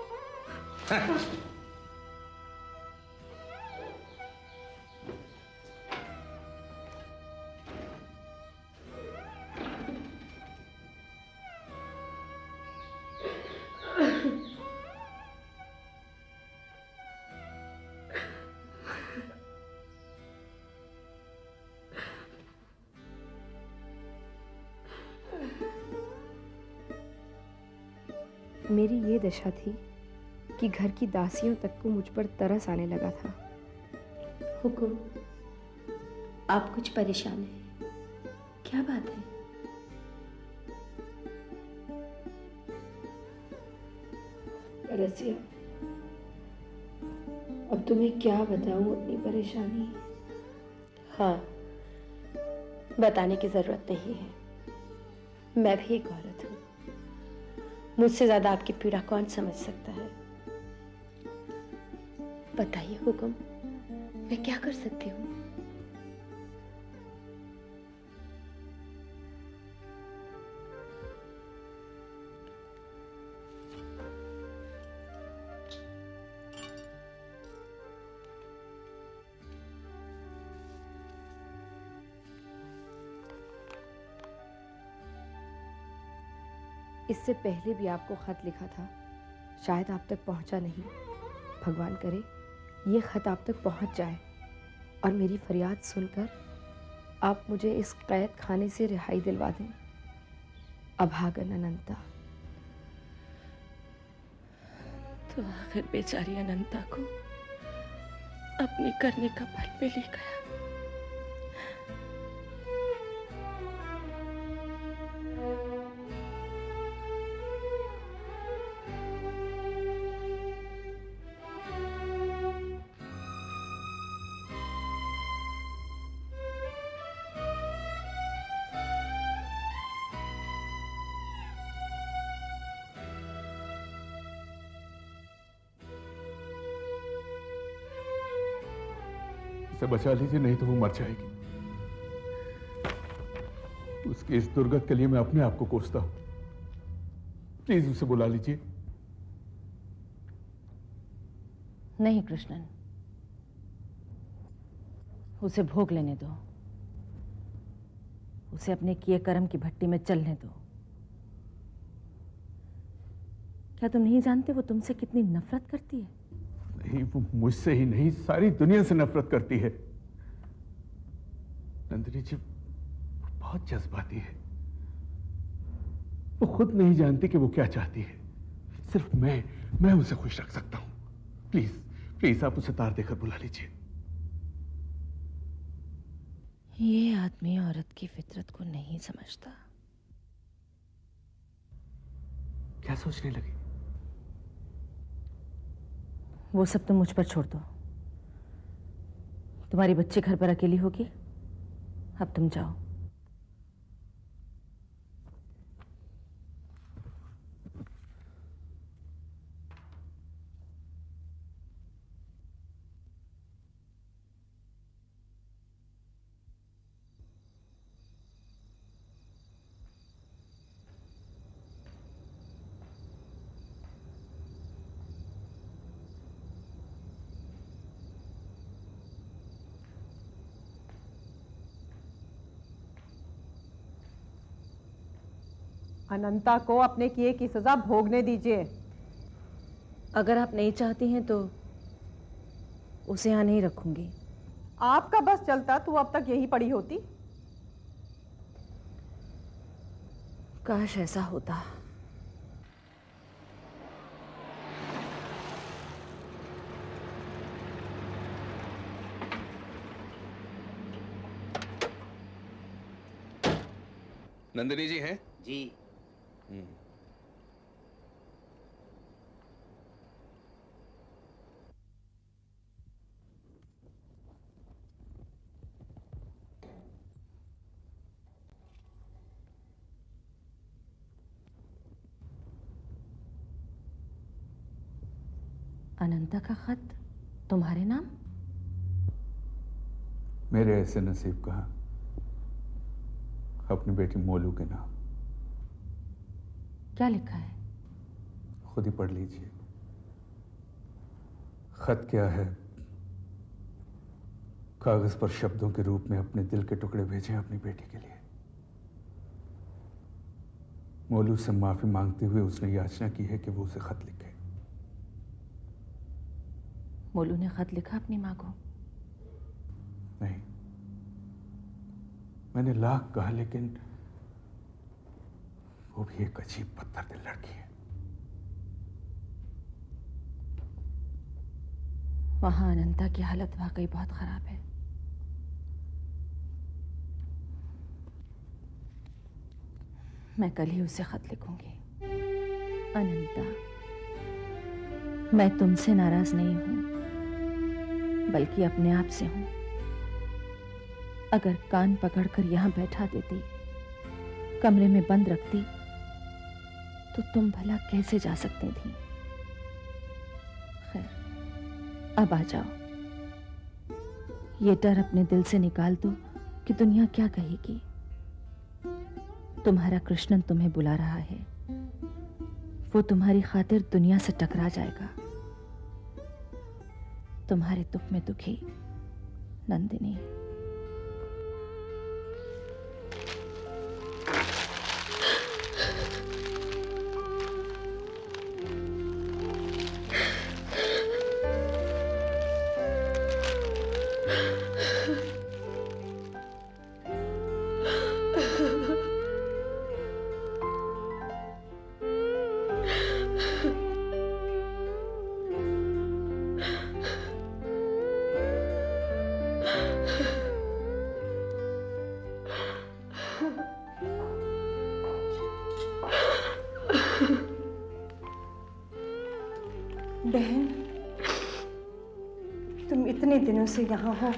F: मेरी ये दशा थी कि घर की दासियों तक को मुझ पर तरस आने लगा था।
P: हुकुम, आप कुछ परेशान हैं, क्या बात है? रसिया, अब तुम्हें क्या बताऊं अपनी परेशानी? हाँ, बताने की जरूरत नहीं है। मैं भी एक औरत हूं। मुझसे ज्यादा आपकी पीड़ा कौन समझ सकता है? बताइए हुकुम, मैं क्या कर सकती हूँ?
F: इससे पहले भी आपको खत लिखा था, शायद आप तक पहुंचा नहीं। भगवान करे ये खत आप तक पहुंच जाए और मेरी फरियाद सुनकर आप मुझे इस कैद खाने से रिहाई दिलवा दें। अभागन अनंता।
D: तो आखिर बेचारी अनंता को अपने करने का फल मिल ही गया।
C: उसे बचा लीजिए, नहीं तो वो मर जाएगी। उसकी इस दुर्गत के लिए मैं अपने आप को कोसता हूं। प्लीज उसे बुला लीजिए।
B: नहीं कृष्णन, उसे भोग लेने दो। उसे अपने किए कर्म की भट्टी में चलने दो। क्या तुम नहीं जानते वो तुमसे कितनी नफरत करती है?
C: नहीं, वो मुझसे ही नहीं, सारी दुनिया से नफरत करती है। नंदिनी जी बहुत जज्बाती है। वो खुद नहीं जानती कि वो क्या चाहती है। सिर्फ मैं उसे खुश रख सकता हूं। प्लीज प्लीज आप उसे तार देकर बुला लीजिए।
D: ये आदमी औरत की फितरत को नहीं समझता।
C: क्या सोचने लगी?
B: वो सब तुम मुझ पर छोड़ दो। तुम्हारी बच्ची घर पर अकेली होगी, अब तुम जाओ।
N: अनंता को अपने किए की सजा भोगने दीजिए।
B: अगर आप नहीं चाहती हैं तो उसे यहाँ नहीं रखूंगी।
N: आपका बस चलता तो अब तक यही पड़ी होती।
B: काश ऐसा होता।
O: नंदिनी जी हैं?
Q: जी।
B: अनंता का खत तुम्हारे नाम?
C: मेरे ऐसे नसीब कहाँ, अपनी बेटी मोलू के नाम।
B: क्या लिखा है?
C: खुद ही पढ़ लीजिए। खत क्या है? कागज पर शब्दों के रूप में अपने दिल के टुकड़े भेजे अपनी बेटी के लिए। मोलू से माफी मांगते हुए उसने याचना की है कि वो उसे खत लिखे।
B: मोलू ने खत लिखा अपनी मां को?
C: नहीं, मैंने लाख कहा, लेकिन वो भी एक अजीब पत्थर दिल लड़की है।
B: वहां अनंता की हालत वाकई बहुत खराब है। मैं कल ही उसे खत लिखूंगी। अनंता, मैं तुमसे नाराज नहीं हूं, बल्कि अपने आप से हूं। अगर कान पकड़कर यहां बैठा देती, कमरे में बंद रखती, तो तुम भला कैसे जा सकती थी? खैर, अब आ जाओ। ये डर अपने दिल से निकाल दो कि दुनिया क्या कहेगी। तुम्हारा कृष्णन तुम्हें बुला रहा है। वो तुम्हारी खातिर दुनिया से टकरा जाएगा। तुम्हारे दुख में दुखी नंदिनी।
K: बहन, तुम इतने दिनों से यहाँ हो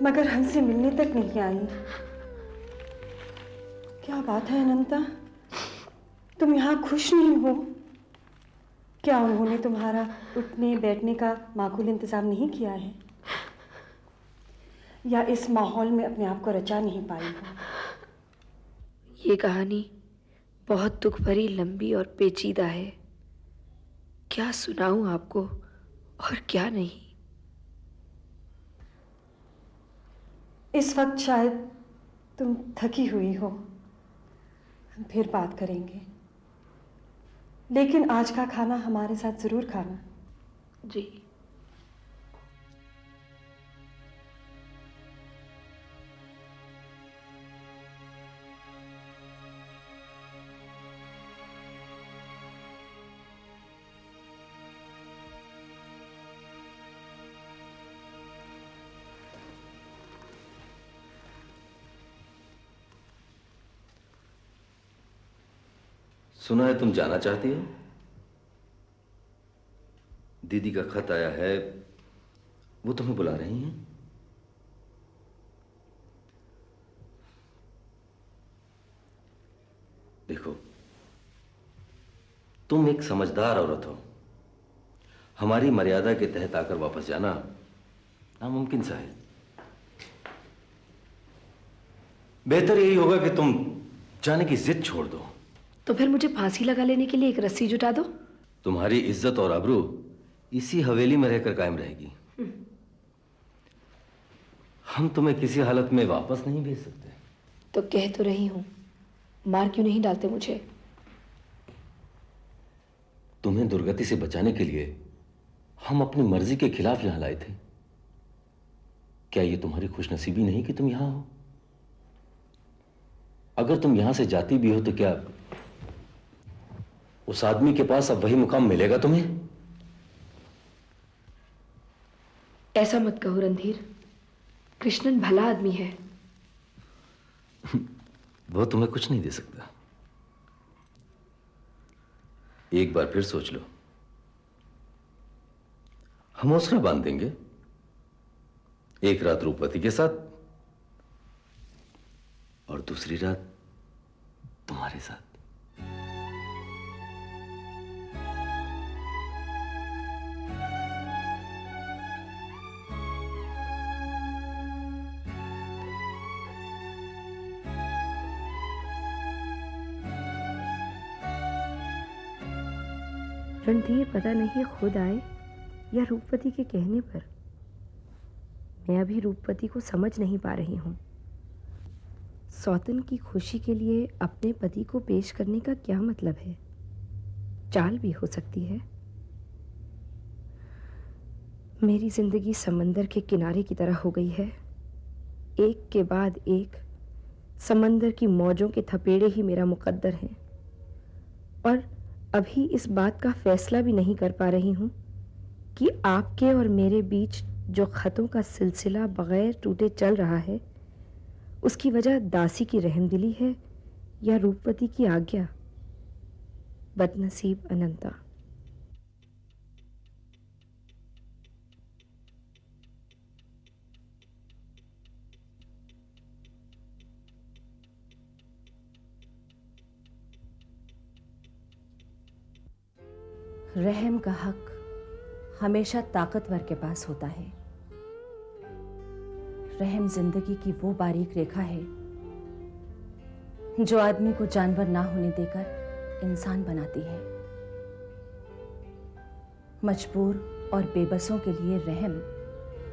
K: मगर हमसे मिलने तक नहीं आई। क्या बात है अनंता, तुम यहाँ खुश नहीं हो? क्या उन्होंने तुम्हारा उठने बैठने का माकूल इंतजाम नहीं किया है, या इस माहौल में अपने आप को रचा नहीं पाई हो?
P: ये कहानी बहुत दुख भरी, लंबी और पेचीदा है। क्या सुनाऊं आपको और क्या नहीं।
K: इस वक्त शायद तुम थकी हुई हो, हम फिर बात करेंगे, लेकिन आज का खाना हमारे साथ जरूर खाना।
P: जी।
A: सुना है तुम जाना चाहती हो? दीदी का खत आया है, वो तुम्हें बुला रही हैं। देखो, तुम एक समझदार औरत हो। हमारी मर्यादा के तहत आकर वापस जाना नामुमकिन सा है। बेहतर यही होगा कि तुम जाने की जिद छोड़ दो।
P: तो फिर मुझे फांसी लगा लेने के लिए एक रस्सी जुटा दो।
A: तुम्हारी इज्जत और आबरू इसी हवेली में रहकर कायम रहेगी। हम तुम्हें किसी हालत में वापस नहीं भेज सकते।
P: तो कह तो रही हूं, मार क्यों नहीं डालते मुझे?
A: तुम्हें दुर्गति से बचाने के लिए हम अपनी मर्जी के खिलाफ यहां लाए थे। क्या यह तुम्हारी खुशनसीबी नहीं कि तुम यहां हो? अगर तुम यहां से जाती भी हो तो क्या उस आदमी के पास अब वही मुकाम मिलेगा तुम्हें?
P: ऐसा मत कहो रणधीर, कृष्णन भला आदमी है।
A: वो तुम्हें कुछ नहीं दे सकता। एक बार फिर सोच लो। हम हौसला बांध देंगे, एक रात रूपवती के साथ और दूसरी रात तुम्हारे साथ।
P: रणधीर पता नहीं खुद आए या रूपवती के कहने पर। मैं अभी रूपवती को समझ नहीं पा रही हूँ। सौतन की खुशी के लिए अपने पति को पेश करने का क्या मतलब है? चाल भी हो सकती है। मेरी जिंदगी समंदर के किनारे की तरह हो गई है। एक के बाद एक समंदर की मौजों के थपेड़े ही मेरा मुकद्दर हैं। और अभी इस बात का फैसला भी नहीं कर पा रही हूँ कि आपके और मेरे बीच जो खतों का सिलसिला बगैर टूटे चल रहा है, उसकी वजह दासी की रहमदिली है या रूपवती की आज्ञा। बदनसीब अनंता।
B: रहम का हक हमेशा ताकतवर के पास होता है। रहम जिंदगी की वो बारीक रेखा है जो आदमी को जानवर ना होने देकर इंसान बनाती है। मजबूर और बेबसों के लिए रहम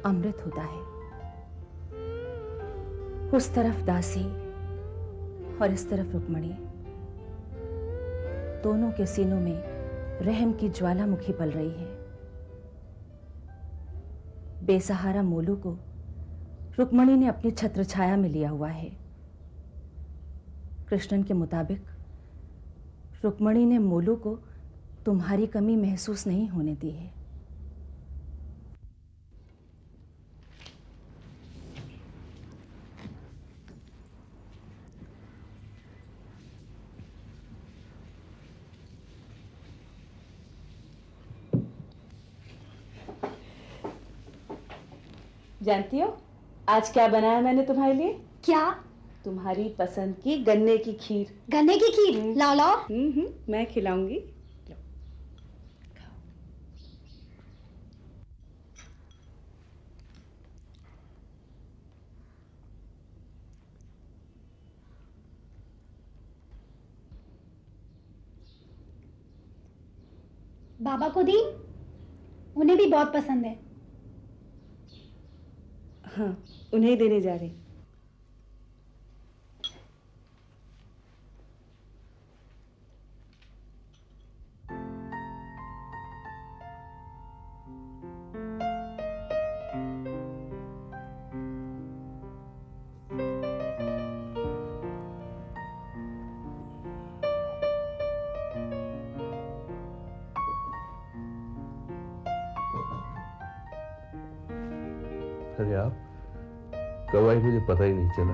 B: अमृत होता है। उस तरफ दासी और इस तरफ रुक्मणी, दोनों के सीनों में रहम की ज्वालामुखी पल रही है। बेसहारा मोलू को रुक्मणी ने अपनी छत्र छाया में लिया हुआ है। कृष्णन के मुताबिक रुक्मणी ने मोलू को तुम्हारी कमी महसूस नहीं होने दी है।
Q: जानती हो आज क्या बनाया मैंने तुम्हारे लिए?
H: क्या?
Q: तुम्हारी पसंद की गन्ने की खीर।
H: गन्ने की खीर? लाओ लाओ।
Q: मैं खिलाऊंगी।
H: बाबा को दी? उन्हें भी बहुत पसंद है।
Q: हाँ, उन्हें ही देने जा रही।
C: अरे आप कब आई मुझे पता ही नहीं चला।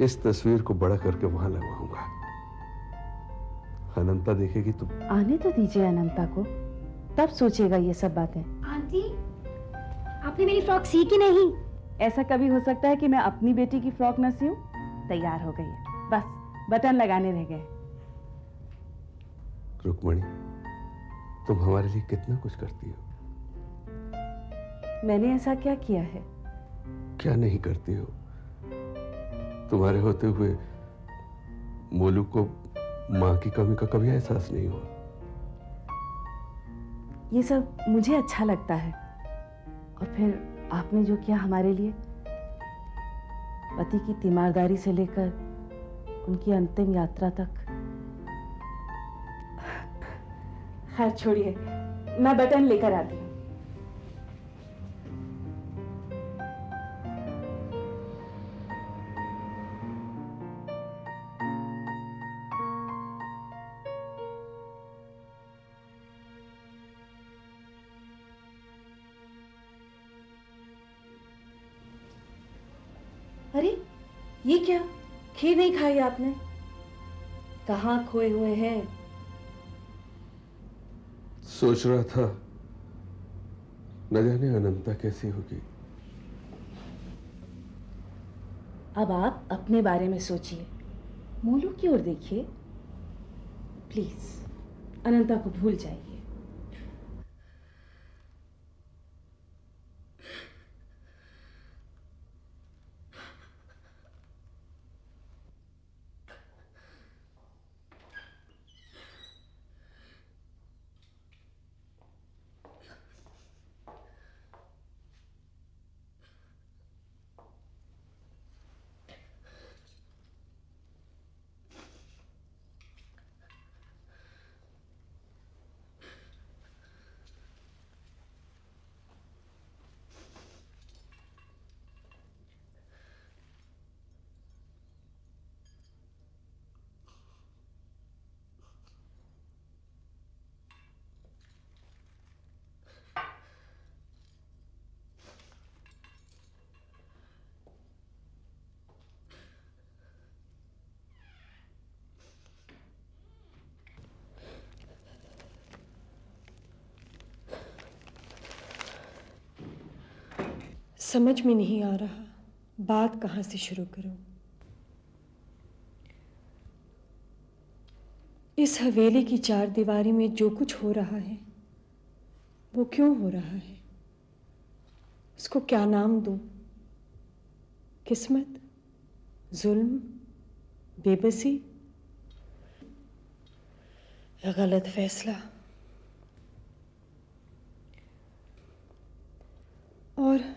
C: इस तस्वीर को बड़ा करके वहां लगवाऊंगा। अनंता देखेगी तो।
Q: आने तो दीजिए अनंता को, तब सोचेगा ये सब बातें।
P: आंटी, आपने मेरी फ्रॉक सी कि नहीं?
Q: ऐसा कभी हो सकता है कि मैं अपनी बेटी की फ्रॉक न सीऊं? तैयार हो गई है, बस बटन लगाने रह गए।
C: रुक्मणी, तुम हमारे लिए कितना कुछ करती हो।
Q: मैंने ऐसा क्या किया है?
C: क्या नहीं करती हो? तुम्हारे होते हुए मोलू को माँ की कमी का कभी एहसास नहीं हुआ।
Q: ये सब मुझे अच्छा लगता है, और फिर आपने जो किया हमारे लिए, पति की तीमारदारी से लेकर उनकी अंतिम यात्रा तक। खैर छोड़िए, मैं बटन लेकर आती हूँ। अरे ये क्या, खीर नहीं खाई आपने? कहाँ खोए हुए हैं?
C: सोच रहा था न जाने अनंता कैसी होगी।
Q: अब आप अपने बारे में सोचिए, मोलू की ओर देखिए। प्लीज अनंता को भूल जाइए।
K: समझ में नहीं आ रहा बात कहाँ से शुरू करूं। इस हवेली की चार दीवारी में जो कुछ हो रहा है वो क्यों हो रहा है? उसको क्या नाम दूं? किस्मत, जुल्म, बेबसी, गलत फैसला। और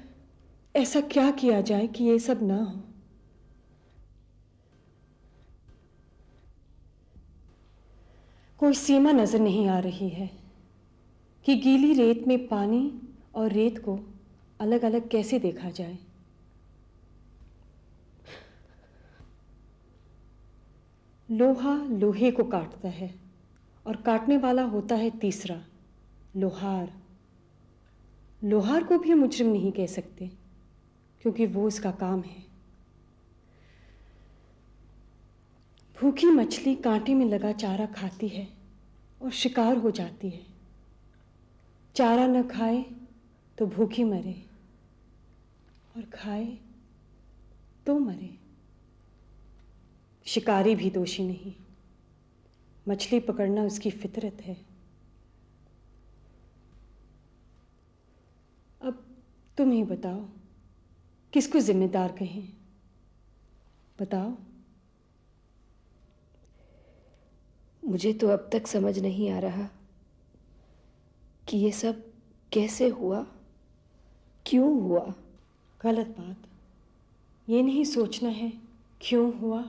K: ऐसा क्या किया जाए कि ये सब ना हो? कोई सीमा नजर नहीं आ रही है कि गीली रेत में पानी और रेत को अलग अलग कैसे देखा जाए। लोहा लोहे को काटता है और काटने वाला होता है तीसरा, लोहार। लोहार को भी मुजरिम नहीं कह सकते क्योंकि वो उसका काम है। भूखी मछली कांटे में लगा चारा खाती है और शिकार हो जाती है। चारा न खाए तो भूखी मरे, और खाए तो मरे। शिकारी भी दोषी नहीं, मछली पकड़ना उसकी फितरत है। अब तुम ही बताओ, किसको जिम्मेदार कहें? बताओ।
F: मुझे तो अब तक समझ नहीं आ रहा कि ये सब कैसे हुआ, क्यों हुआ।
K: गलत बात। ये नहीं सोचना है क्यों हुआ,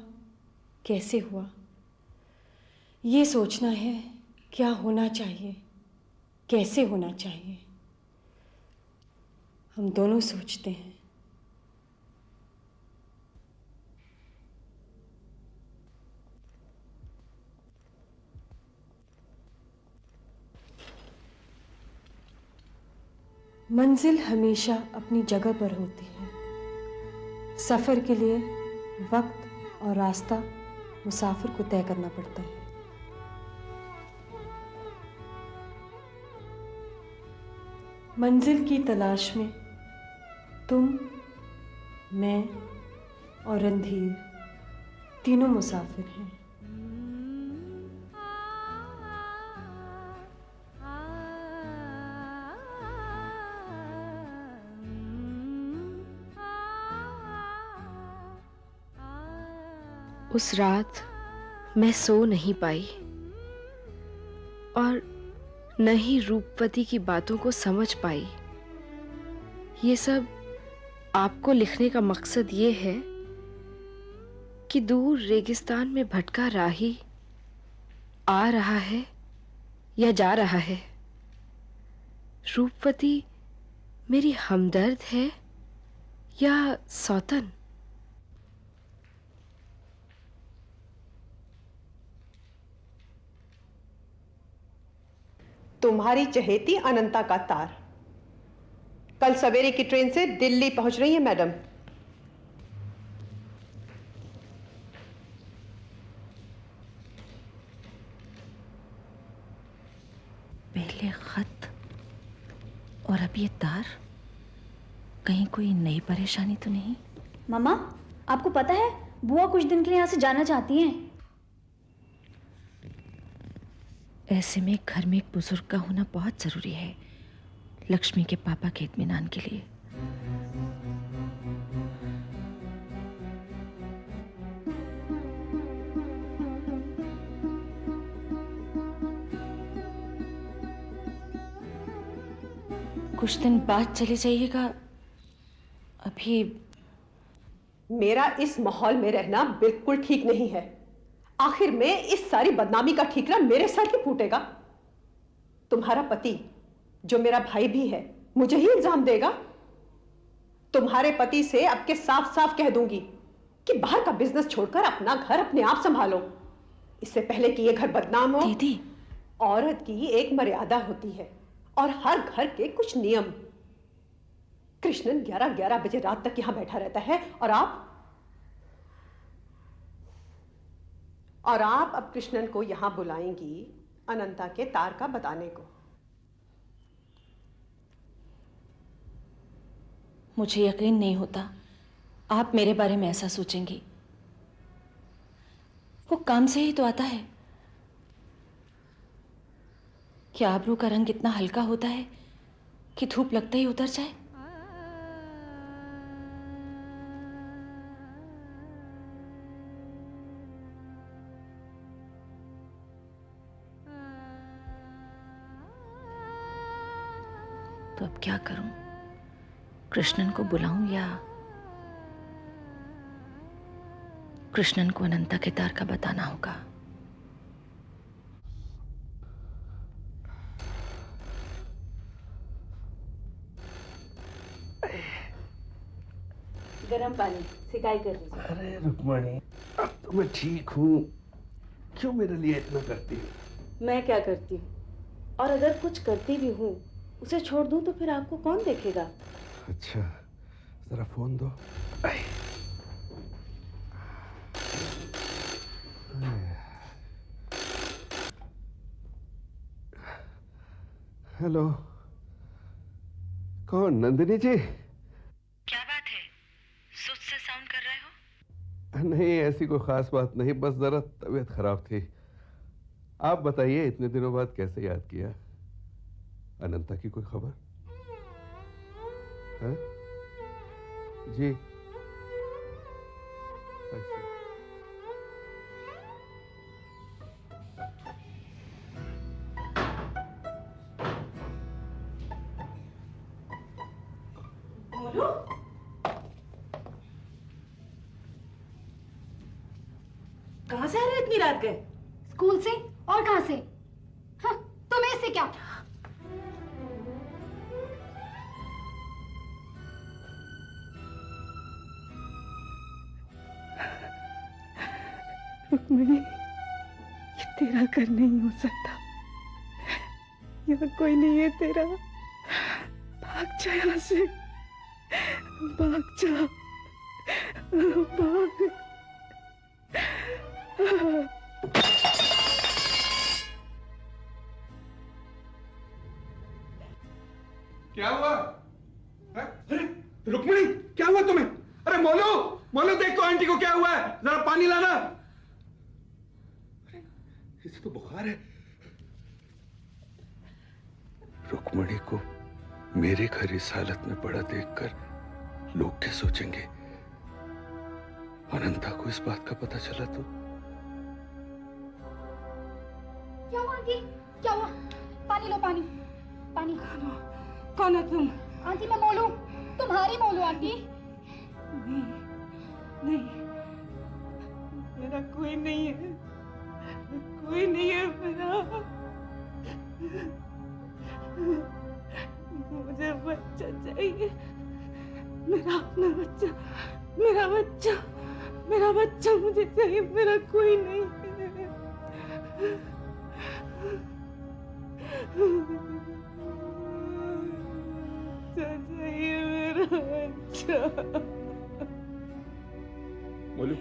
K: कैसे हुआ। ये सोचना है क्या होना चाहिए, कैसे होना चाहिए। हम दोनों सोचते हैं। मंजिल हमेशा अपनी जगह पर होती है। सफ़र के लिए वक्त और रास्ता मुसाफिर को तय करना पड़ता है। मंजिल की तलाश में तुम, मैं और रणधीर तीनों मुसाफिर हैं।
E: उस रात मैं सो नहीं पाई और न ही रूपवती की बातों को समझ पाई। ये सब आपको लिखने का मकसद ये है कि दूर रेगिस्तान में भटका राही आ रहा है या जा रहा है। रूपवती मेरी हमदर्द है या सौतन?
N: तुम्हारी चहेती अनंता का तार कल सवेरे की ट्रेन से दिल्ली पहुंच रही है मैडम।
D: पहले खत और अब ये तार, कहीं कोई नई परेशानी तो नहीं?
H: मामा, आपको पता है बुआ कुछ दिन के लिए यहाँ से जाना चाहती हैं।
D: ऐसे में घर में एक बुजुर्ग का होना बहुत जरूरी है, लक्ष्मी के पापा के इत्मीनान के लिए। कुछ दिन बाद चले जाइएगा। अभी
N: मेरा इस माहौल में रहना बिल्कुल ठीक नहीं है। आखिर में इस सारी बदनामी का ठीकरा मेरे सर ही फूटेगा। तुम्हारा पति, जो मेरा भाई भी है, मुझे ही इल्जाम देगा। तुम्हारे पति से अब के साफ साफ कह दूंगी कि बाहर का बिजनेस छोड़कर अपना घर अपने आप संभालो, इससे पहले कि ये घर बदनाम हो।
D: दीदी,
N: औरत की एक मर्यादा होती है और हर घर के कुछ नियम। कृष्णन 11-11 बजे रात तक यहां बैठा रहता है और आप अब कृष्णन को यहां बुलाएंगी अनंता के तार का बताने को।
D: मुझे यकीन नहीं होता आप मेरे बारे में ऐसा सोचेंगी। वो काम से ही तो आता है। क्या आबरू का रंग इतना हल्का होता है कि धूप लगते ही उतर जाए? तो अब क्या करूं? कृष्णन को बुलाऊं या कृष्णन को अनंता के तार का बताना होगा?
Q: गरम पानी सिकाई कर लीजिए।
R: अरे रुक्मणी, अब तो मैं ठीक हूँ, क्यों मेरे लिए इतना करती हूँ?
Q: मैं क्या करती हूँ, और अगर कुछ करती भी हूँ उसे छोड़ दूँ तो फिर आपको कौन देखेगा?
R: अच्छा, जरा फोन दो। हेलो, कौन? नंदिनी जी?
E: क्या बात है, सुस्त से साउंड कर रहे हो?
R: नहीं, ऐसी कोई खास बात नहीं, बस जरा तबीयत खराब थी। आप बताइए, इतने दिनों बाद कैसे याद किया? अनंता की कोई खबर है? जी, अच्छा।
K: बोलो। कहाँ से आ रहे हो इतनी रात के?
H: स्कूल से। और कहाँ से? हाँ, तुम्हें इससे क्या?
K: रुक्मिणी, ये तेरा घर नहीं हो सकता। यहाँ कोई नहीं है तेरा। भाग जा यहाँ से, भाग जा, भाग।
R: क्या हुआ? अरे रुक्मिणी, क्या हुआ तुम्हें? अरे मोलू, मोलू देख तो आंटी को क्या हुआ है, जरा पानी लाना। अरे इसे तो बुखार है। रुक्मिणी को मेरे घर इस हालत में पड़ा देखकर लोग क्या सोचेंगे? अनंता को इस बात का पता चला तो?
H: क्या हुआ आंटी? क्या हुआ? पानी लो, पानी पानी।
K: कौन है तुम?
H: आंटी मैं मोलू, तुम्हारी मोलू आंटी।
K: नहीं नहीं, मेरा कोई नहीं है, कोई नहीं है मेरा। मुझे बच्चा चाहिए, मेरा अपना बच्चा, मेरा बच्चा, मेरा बच्चा मुझे चाहिए, मेरा कोई नहीं है। चाहिए मेरा बच्चा।
R: मोलू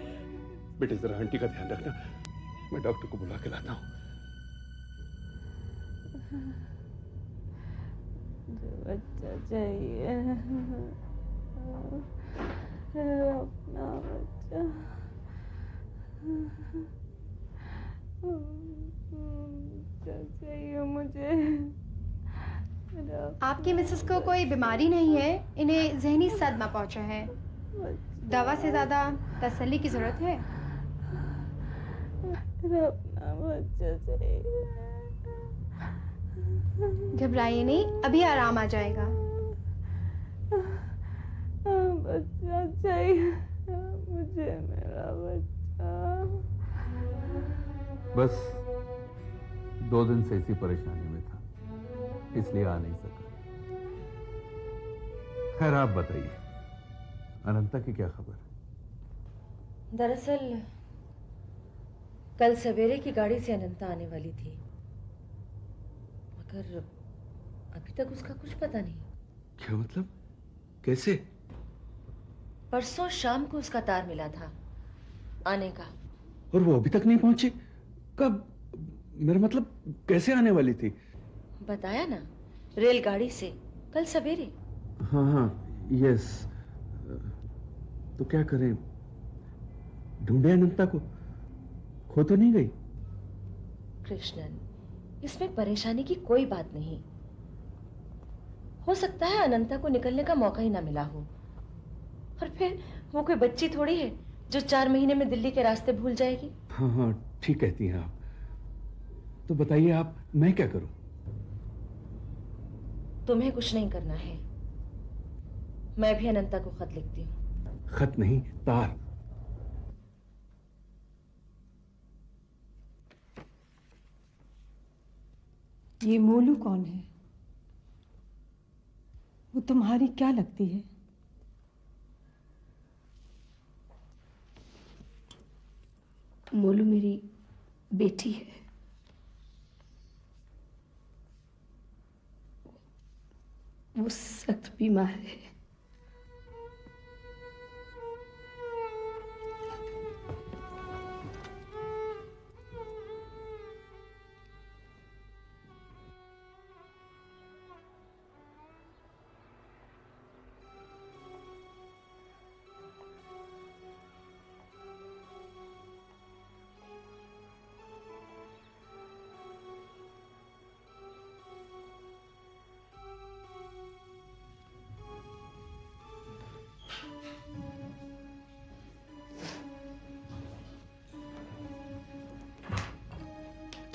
R: बेटे, जरा आंटी का ध्यान रखना, मैं डॉक्टर को बुला के लाता हूँ।
K: बच्चा चाहिए, अपना बच्चा। बच्चा चाहिए मुझे।
S: आपकी मिसेस को कोई बीमारी नहीं है, इन्हें जहनी सदमा पहुंचा है। दवा से ज्यादा तसल्ली की जरूरत है।
K: अपना बच्चा चाहिए।
S: घबराइए नहीं, अभी आराम आ जाएगा।
K: बच्चा चाहिए मुझे, मेरा बच्चा।
R: बस 2 दिन से इसी परेशानी में था, इसलिए आ नहीं सका। खैर आप बताइए, अनंता की क्या खबर?
I: दरअसल कल सवेरे की गाड़ी से अनंता आने वाली थी, मगर अभी तक उसका कुछ पता नहीं।
R: क्या मतलब? कैसे?
I: परसों शाम को उसका तार मिला था आने का।
R: और वो अभी तक नहीं पहुंची? कब? मेरा मतलब कैसे आने वाली थी?
I: बताया ना, रेलगाड़ी से कल सवेरे।
R: हाँ हाँ, यस। तो क्या करें? ढूंढे अनंता को? खो तो नहीं गई?
I: कृष्णन, इसमें परेशानी की कोई बात नहीं। हो सकता है अनंता को निकलने का मौका ही ना मिला हो, और फिर वो कोई बच्ची थोड़ी है जो 4 महीने में दिल्ली के रास्ते भूल जाएगी।
R: हाँ हाँ, ठीक कहती हैं आप। तो बताइए आप, मैं क्या करूं?
I: तुम्हें कुछ नहीं करना है, मैं भी अनंता को खत लिखती हूँ।
R: खत नहीं, तार।
K: ये मोलू कौन है? वो तुम्हारी क्या लगती है?
P: मोलू मेरी बेटी है। वो सख्त बीमार है।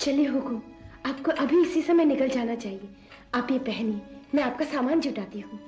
P: चलिए हुकुम, आपको अभी इसी समय निकल जाना चाहिए। आप ये पहनिए, मैं आपका सामान जुटाती हूँ।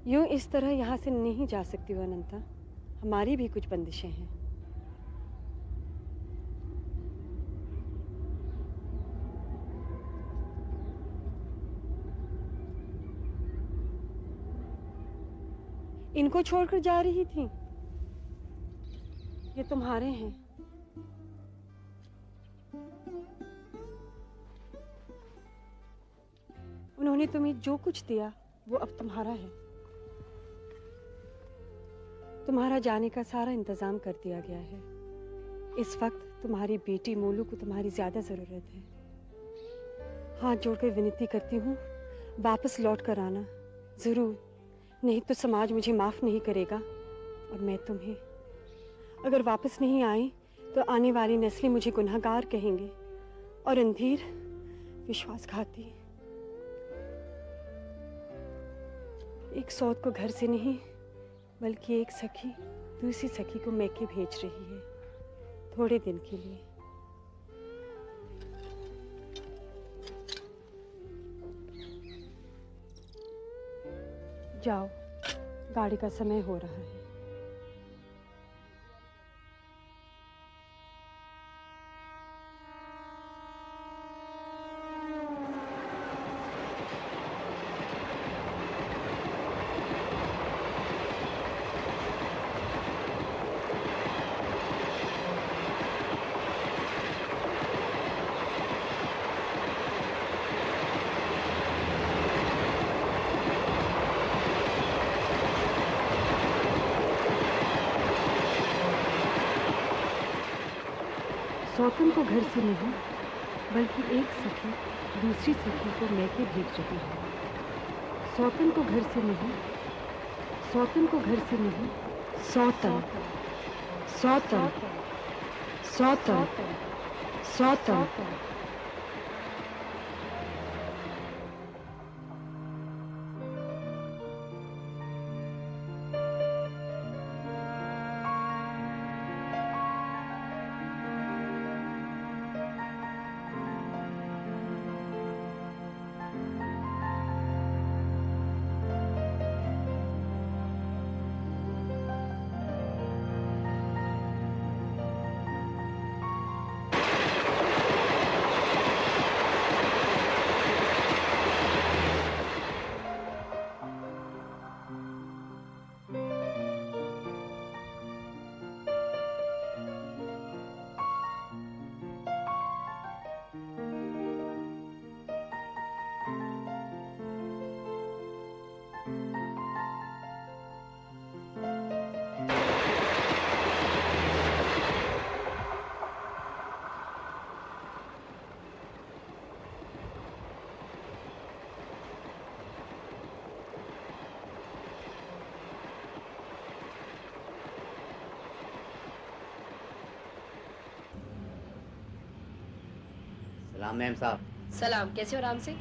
K: यूं इस तरह यहाँ से नहीं जा सकती हो अनंता, हमारी भी कुछ बंदिशें हैं। इनको छोड़कर जा रही थी? ये तुम्हारे हैं। उन्होंने तुम्हें जो कुछ दिया वो अब तुम्हारा है। तुम्हारा जाने का सारा इंतजाम कर दिया गया है। इस वक्त तुम्हारी बेटी मोलू को तुम्हारी ज्यादा जरूरत है। हाथ जोड़कर विनती करती हूँ, वापस लौट कर आना जरूर, नहीं तो समाज मुझे माफ नहीं करेगा और मैं तुम्हें। अगर वापस नहीं आई तो आने वाली नस्लें मुझे गुनहगार कहेंगे और रणधीर विश्वासघाती। एक सौत को घर से नहीं बल्कि एक सखी दूसरी सखी को मैके भेज रही है, थोड़े दिन के लिए। जाओ, गाड़ी का समय हो रहा है। सौतन को घर से नहीं बल्कि एक सखी दूसरी सखी को मैके भेज रही है। सौतन को घर से नहीं, सौतन को घर से नहीं, सौतन सौतन सौतन सौतन।
T: सलाम मैम साहब।
I: सलाम, कैसे हो राम सिंह?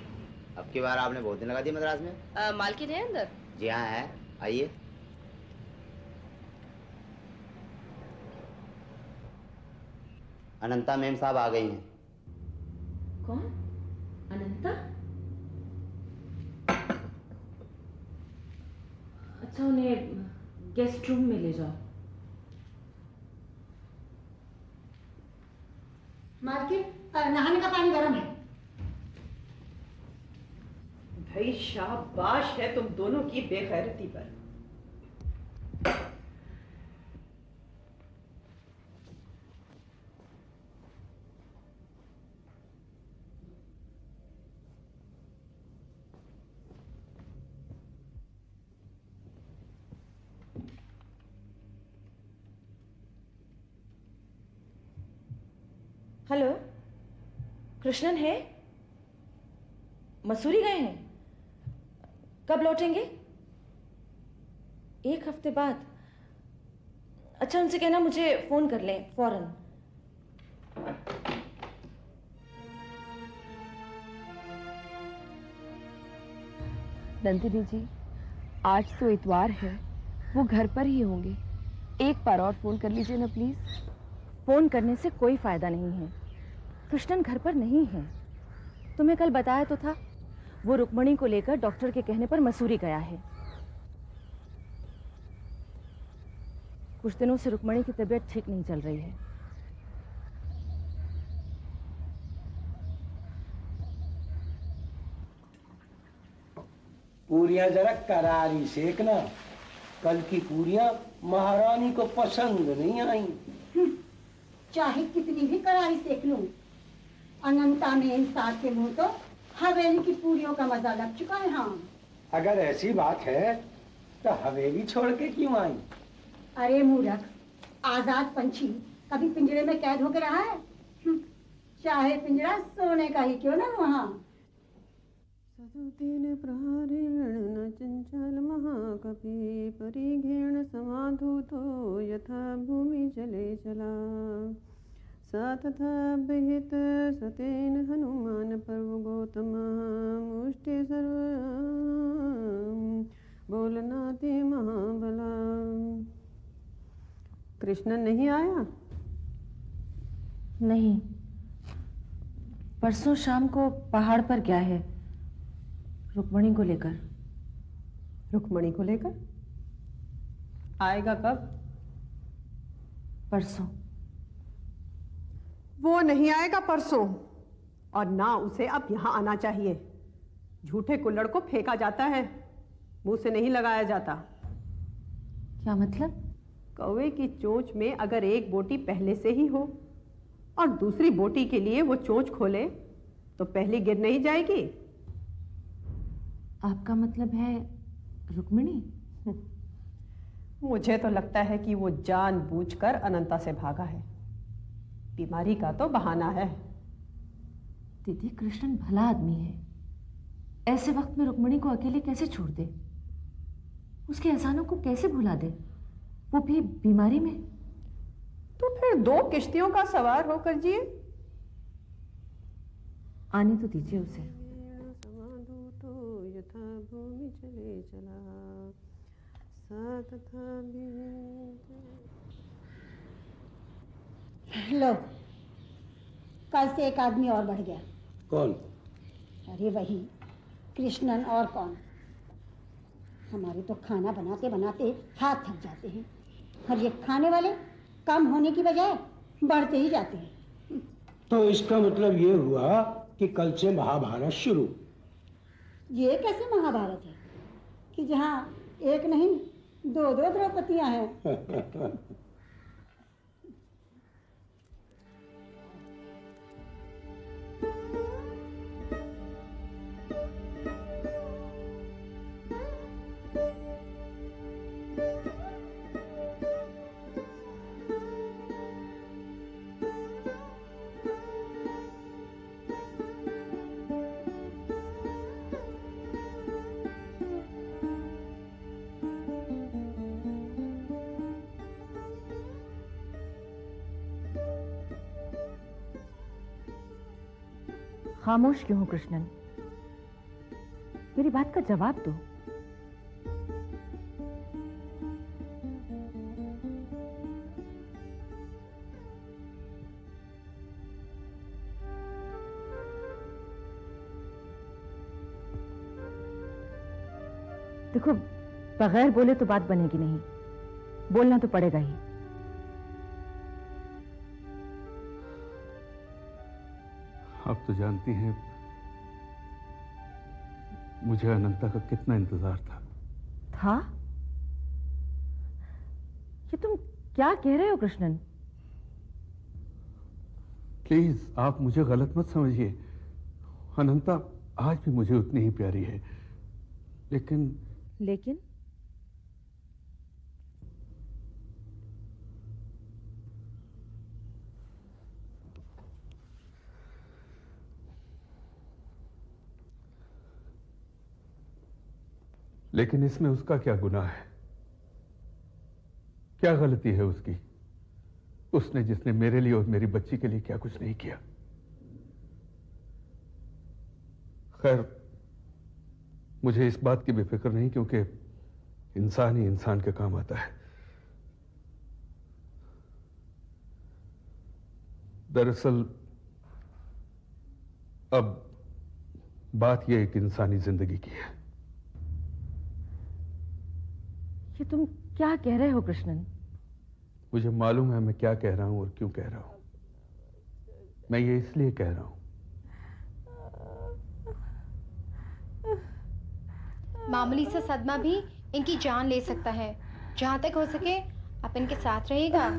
T: अब की बार आपने बहुत दिन लगा दिए मद्रास में।
I: मालकिन है अंदर?
T: जी हाँ है, आइए। अनंता मैम साहब आ गई हैं।
I: कौन? अनंता? अच्छा, उन्हें गेस्ट रूम में ले जाओ।
U: मालकिन, नहाने का पानी गर्म है।
N: भाई शाबाश है तुम दोनों की बेगैरती पर।
I: हेलो, कृष्णन है? मसूरी गए हैं? कब लौटेंगे? 1 हफ्ते बाद? अच्छा, उनसे कहना मुझे फोन कर लें फौरन।
E: नंदिनी जी, आज तो इतवार है, वो घर पर ही होंगे। एक बार और फोन कर लीजिए ना प्लीज।
B: फोन करने से कोई फायदा नहीं है, कृष्णन घर पर नहीं है। तुम्हें कल बताया तो था, वो रुक्मणी को लेकर डॉक्टर के कहने पर मसूरी गया है। कुछ दिनों से रुक्मणी की तबीयत ठीक नहीं चल रही है।
G: पूरियां जरा करारी सेकना, कल की पूरियां महारानी को पसंद नहीं आई।
U: चाहे कितनी भी करारी सेक लूं, अनंता में इंसाफ के मुंह तो हवेली की पूरियों का मजा लग चुका है। हाँ,
G: अगर ऐसी बात है तो हवेली छोड़ के क्यों आई?
U: अरे मूर्ख, आजाद पंछी कभी पिंजरे में कैद होकर रहा है? चाहे पिंजरा सोने का ही क्यों ना वहाँ।
K: सदुतीन प्रहरीण चंचल महाकपि परिघेण समाधु तो यथा भूमि चले चला तथा विहित सतेन हनुमान पर्व गौतम मुष्टि सर्व बोलनाते महाबला। कृष्णन नहीं आया?
B: नहीं, परसों शाम को पहाड़ पर गया है रुक्मणी को लेकर।
K: रुक्मणी को लेकर? आएगा कब?
B: परसों।
N: वो नहीं आएगा परसों, और ना उसे अब यहाँ आना चाहिए। झूठे कुल्हड़ को फेंका जाता है, मुंह से नहीं लगाया जाता।
B: क्या मतलब?
N: कौवे की चोंच में अगर एक बोटी पहले से ही हो और दूसरी बोटी के लिए वो चोंच खोले तो पहली गिर नहीं जाएगी।
B: आपका मतलब है रुक्मिणी?
N: मुझे तो लगता है कि वो जानबूझकर अनंता से भागा है। बीमारी का तो बहाना है।
B: दीदी, कृष्णन भला आदमी है, ऐसे वक्त में रुक्मिणी को अकेले कैसे छोड़ दे? उसके एहसानों को कैसे भुला दे, वो भी बीमारी में?
N: तो फिर 2 किश्तियों का सवार होकर जिए।
B: आने तो दीजिए उसे।
U: लो, कल से एक आदमी और बढ़ गया।
G: कौन?
U: अरे वही कृष्णन, और कौन। हमारे तो खाना बनाते बनाते हाथ थक जाते हैं, और ये खाने वाले कम होने की बजाय बढ़ते ही जाते हैं।
G: तो इसका मतलब ये हुआ कि कल से महाभारत शुरू।
U: ये कैसे महाभारत है कि जहाँ एक नहीं 2-2 द्रौपदियां हैं।
B: खामोश क्यों हो कृष्णन? मेरी बात का जवाब दो। देखो, बगैर बोले तो बात बनेगी नहीं, बोलना तो पड़ेगा ही।
R: आप तो जानती हैं मुझे अनंता का कितना इंतजार था।
B: ये तुम क्या कह रहे हो कृष्णन?
R: प्लीज आप मुझे गलत मत समझिए। अनंता आज भी मुझे उतनी ही प्यारी है, लेकिन लेकिन इसमें उसका क्या गुनाह है? क्या गलती है उसकी? उसने जिसने मेरे लिए और मेरी बच्ची के लिए क्या कुछ नहीं किया। खैर, मुझे इस बात की भी फिक्र नहीं, क्योंकि इंसान ही इंसान के काम आता है। दरअसल अब बात यह एक इंसानी जिंदगी की है।
B: ये तुम क्या कह रहे हो कृष्णन?
R: मुझे मालूम है मैं क्या कह रहा हूं और क्यों कह रहा हूं। मैं ये इसलिए कह रहा हूं,
S: मामूली सा सदमा भी इनकी जान ले सकता है। जहाँ तक हो सके आप इनके साथ रहिएगा।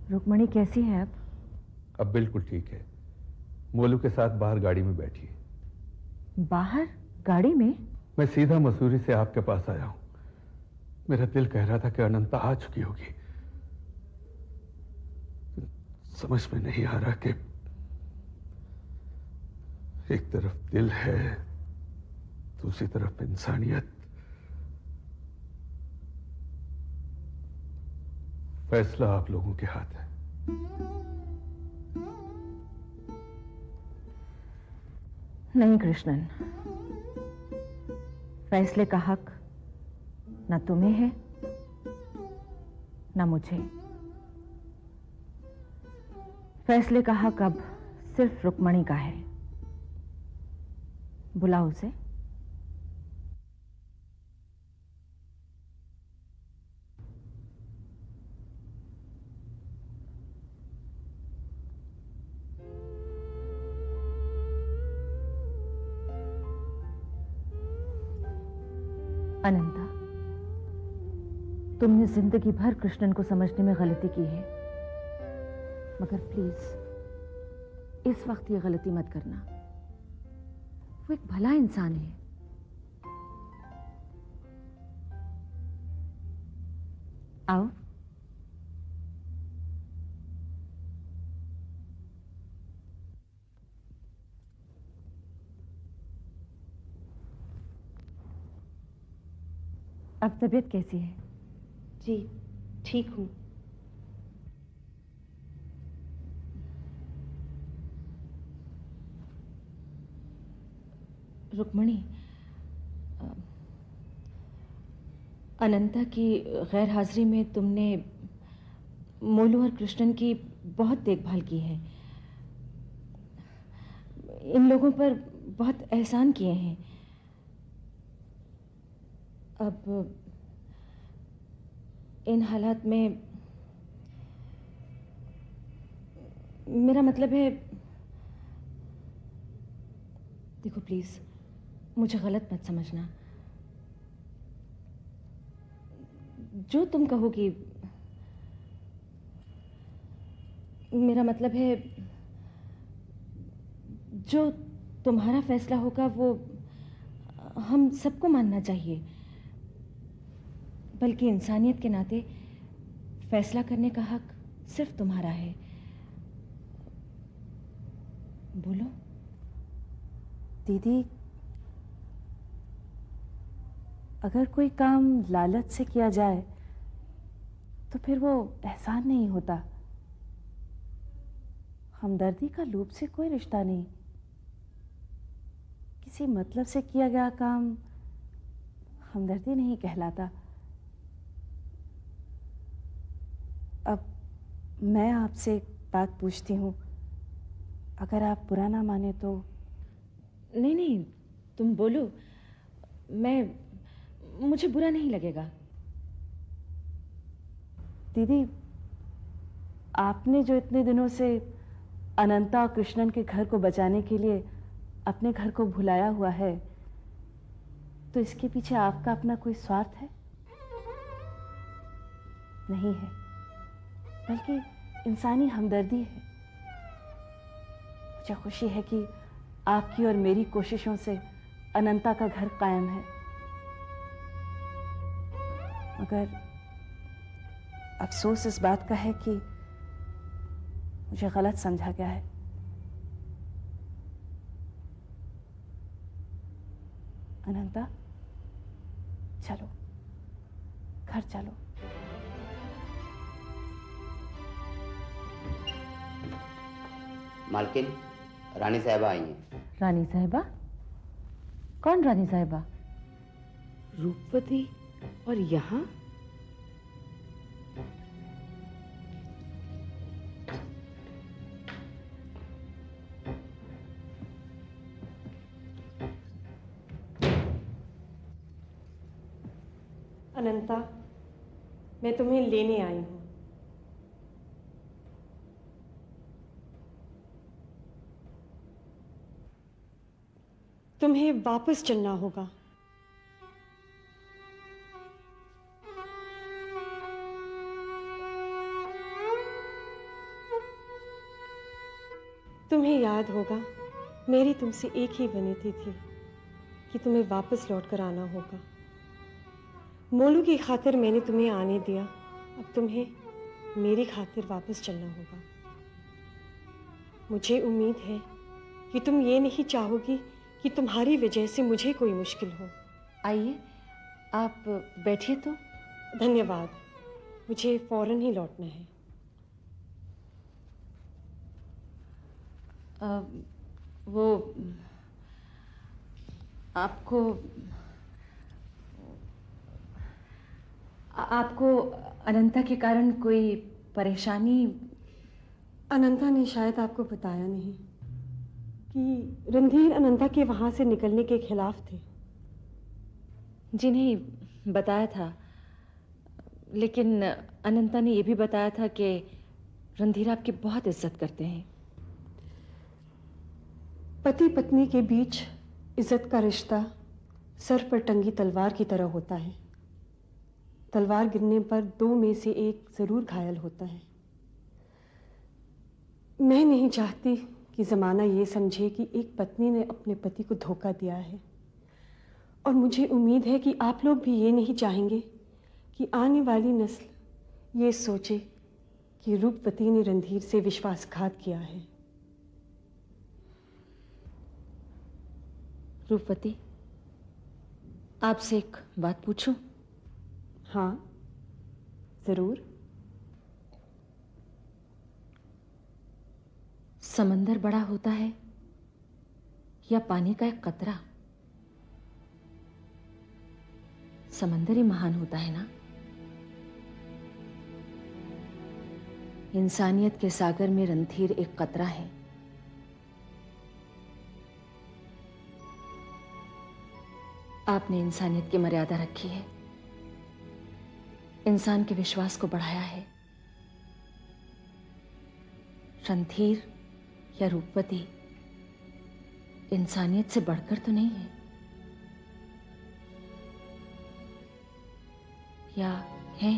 B: रुक्मणी कैसी है अब?
R: अब बिल्कुल ठीक है। मोलू के साथ बाहर गाड़ी में बैठी है।
B: बाहर गाड़ी में?
R: मैं सीधा मसूरी से आपके पास आया हूं। मेरा दिल कह रहा था कि अनंता आ चुकी होगी। समझ में नहीं आ रहा कि एक तरफ दिल है, दूसरी तरफ इंसानियत। फैसला आप लोगों के हाथ है।
B: नहीं कृष्णन, फैसले का हक ना तुम्हें है ना मुझे। फैसले का हक अब सिर्फ रुक्मणी का है। बुलाओ उसे। अनंता, तुमने जिंदगी भर कृष्णन को समझने में गलती की है, मगर प्लीज इस वक्त ये गलती मत करना। वो एक भला इंसान है। आओ। अब तबीयत कैसी है?
Q: जी ठीक हूँ।
B: रुक्मणी, अनंता की गैर हाजिरी में तुमने मोलू और कृष्णन की बहुत देखभाल की है। इन लोगों पर बहुत एहसान किए हैं। अब इन हालात में मेरा मतलब है, देखो प्लीज मुझे गलत मत समझना। जो तुम कहोगी, मेरा मतलब है जो तुम्हारा फैसला होगा वो हम सबको मानना चाहिए। बल्कि इंसानियत के नाते फैसला करने का हक सिर्फ तुम्हारा है। बोलो।
Q: दीदी, अगर कोई काम लालच से किया जाए तो फिर वो एहसान नहीं होता। हमदर्दी का लूप से कोई रिश्ता नहीं। किसी मतलब से किया गया काम हमदर्दी नहीं कहलाता। अब मैं आपसे एक बात पूछती हूँ, अगर आप बुरा ना माने तो।
B: नहीं नहीं, तुम बोलो, मुझे बुरा नहीं लगेगा।
Q: दीदी, आपने जो इतने दिनों से अनंता और कृष्णन के घर को बचाने के लिए अपने घर को भुलाया हुआ है, तो इसके पीछे आपका अपना कोई स्वार्थ है? नहीं है, बल्कि इंसानी हमदर्दी है। मुझे खुशी है कि आपकी और मेरी कोशिशों से अनंता का घर कायम है। मगर अफसोस इस बात का है कि मुझे गलत समझा गया है। अनंता, चलो घर चलो।
T: मालकिन, रानी साहबा आई हैं।
B: रानी साहिबा? कौन रानी साहिबा?
E: रूपवती और यहाँ?
K: अनंता, मैं तुम्हें लेने आई हूं। तुम्हें वापस चलना होगा। तुम्हें याद होगा, मेरी तुमसे एक ही विनती थी कि तुम्हें वापस लौट कर आना होगा। मोलू की खातिर मैंने तुम्हें आने दिया, अब तुम्हें मेरी खातिर वापस चलना होगा। मुझे उम्मीद है कि तुम ये नहीं चाहोगी कि तुम्हारी वजह से मुझे कोई मुश्किल हो।
Q: आइए, आप बैठिए तो।
K: धन्यवाद, मुझे फौरन ही लौटना है।
Q: वो आपको अनंता के कारण कोई परेशानी?
K: अनंता ने शायद आपको बताया नहीं कि रणधीर अनंता के वहां से निकलने के खिलाफ थे।
Q: जी नहीं, बताया था, लेकिन अनंता ने यह भी बताया था कि रणधीर आपकी बहुत इज्जत करते हैं।
K: पति पत्नी के बीच इज्जत का रिश्ता सर पर टंगी तलवार की तरह होता है। तलवार गिरने पर दो में से एक जरूर घायल होता है। मैं नहीं चाहती कि जमाना ये समझे कि एक पत्नी ने अपने पति को धोखा दिया है, और मुझे उम्मीद है कि आप लोग भी ये नहीं चाहेंगे कि आने वाली नस्ल ये सोचे कि रूपवती ने रणधीर से विश्वासघात किया है।
Q: रूपवती, आपसे एक बात पूछूं?
K: हाँ, जरूर।
Q: समंदर बड़ा होता है या पानी का एक कतरा? समंदर ही महान होता है ना? इंसानियत के सागर में रणधीर एक कतरा है। आपने इंसानियत की मर्यादा रखी है, इंसान के विश्वास को बढ़ाया है। रणधीर या रूपवती इंसानियत से बढ़कर तो नहीं है, या है?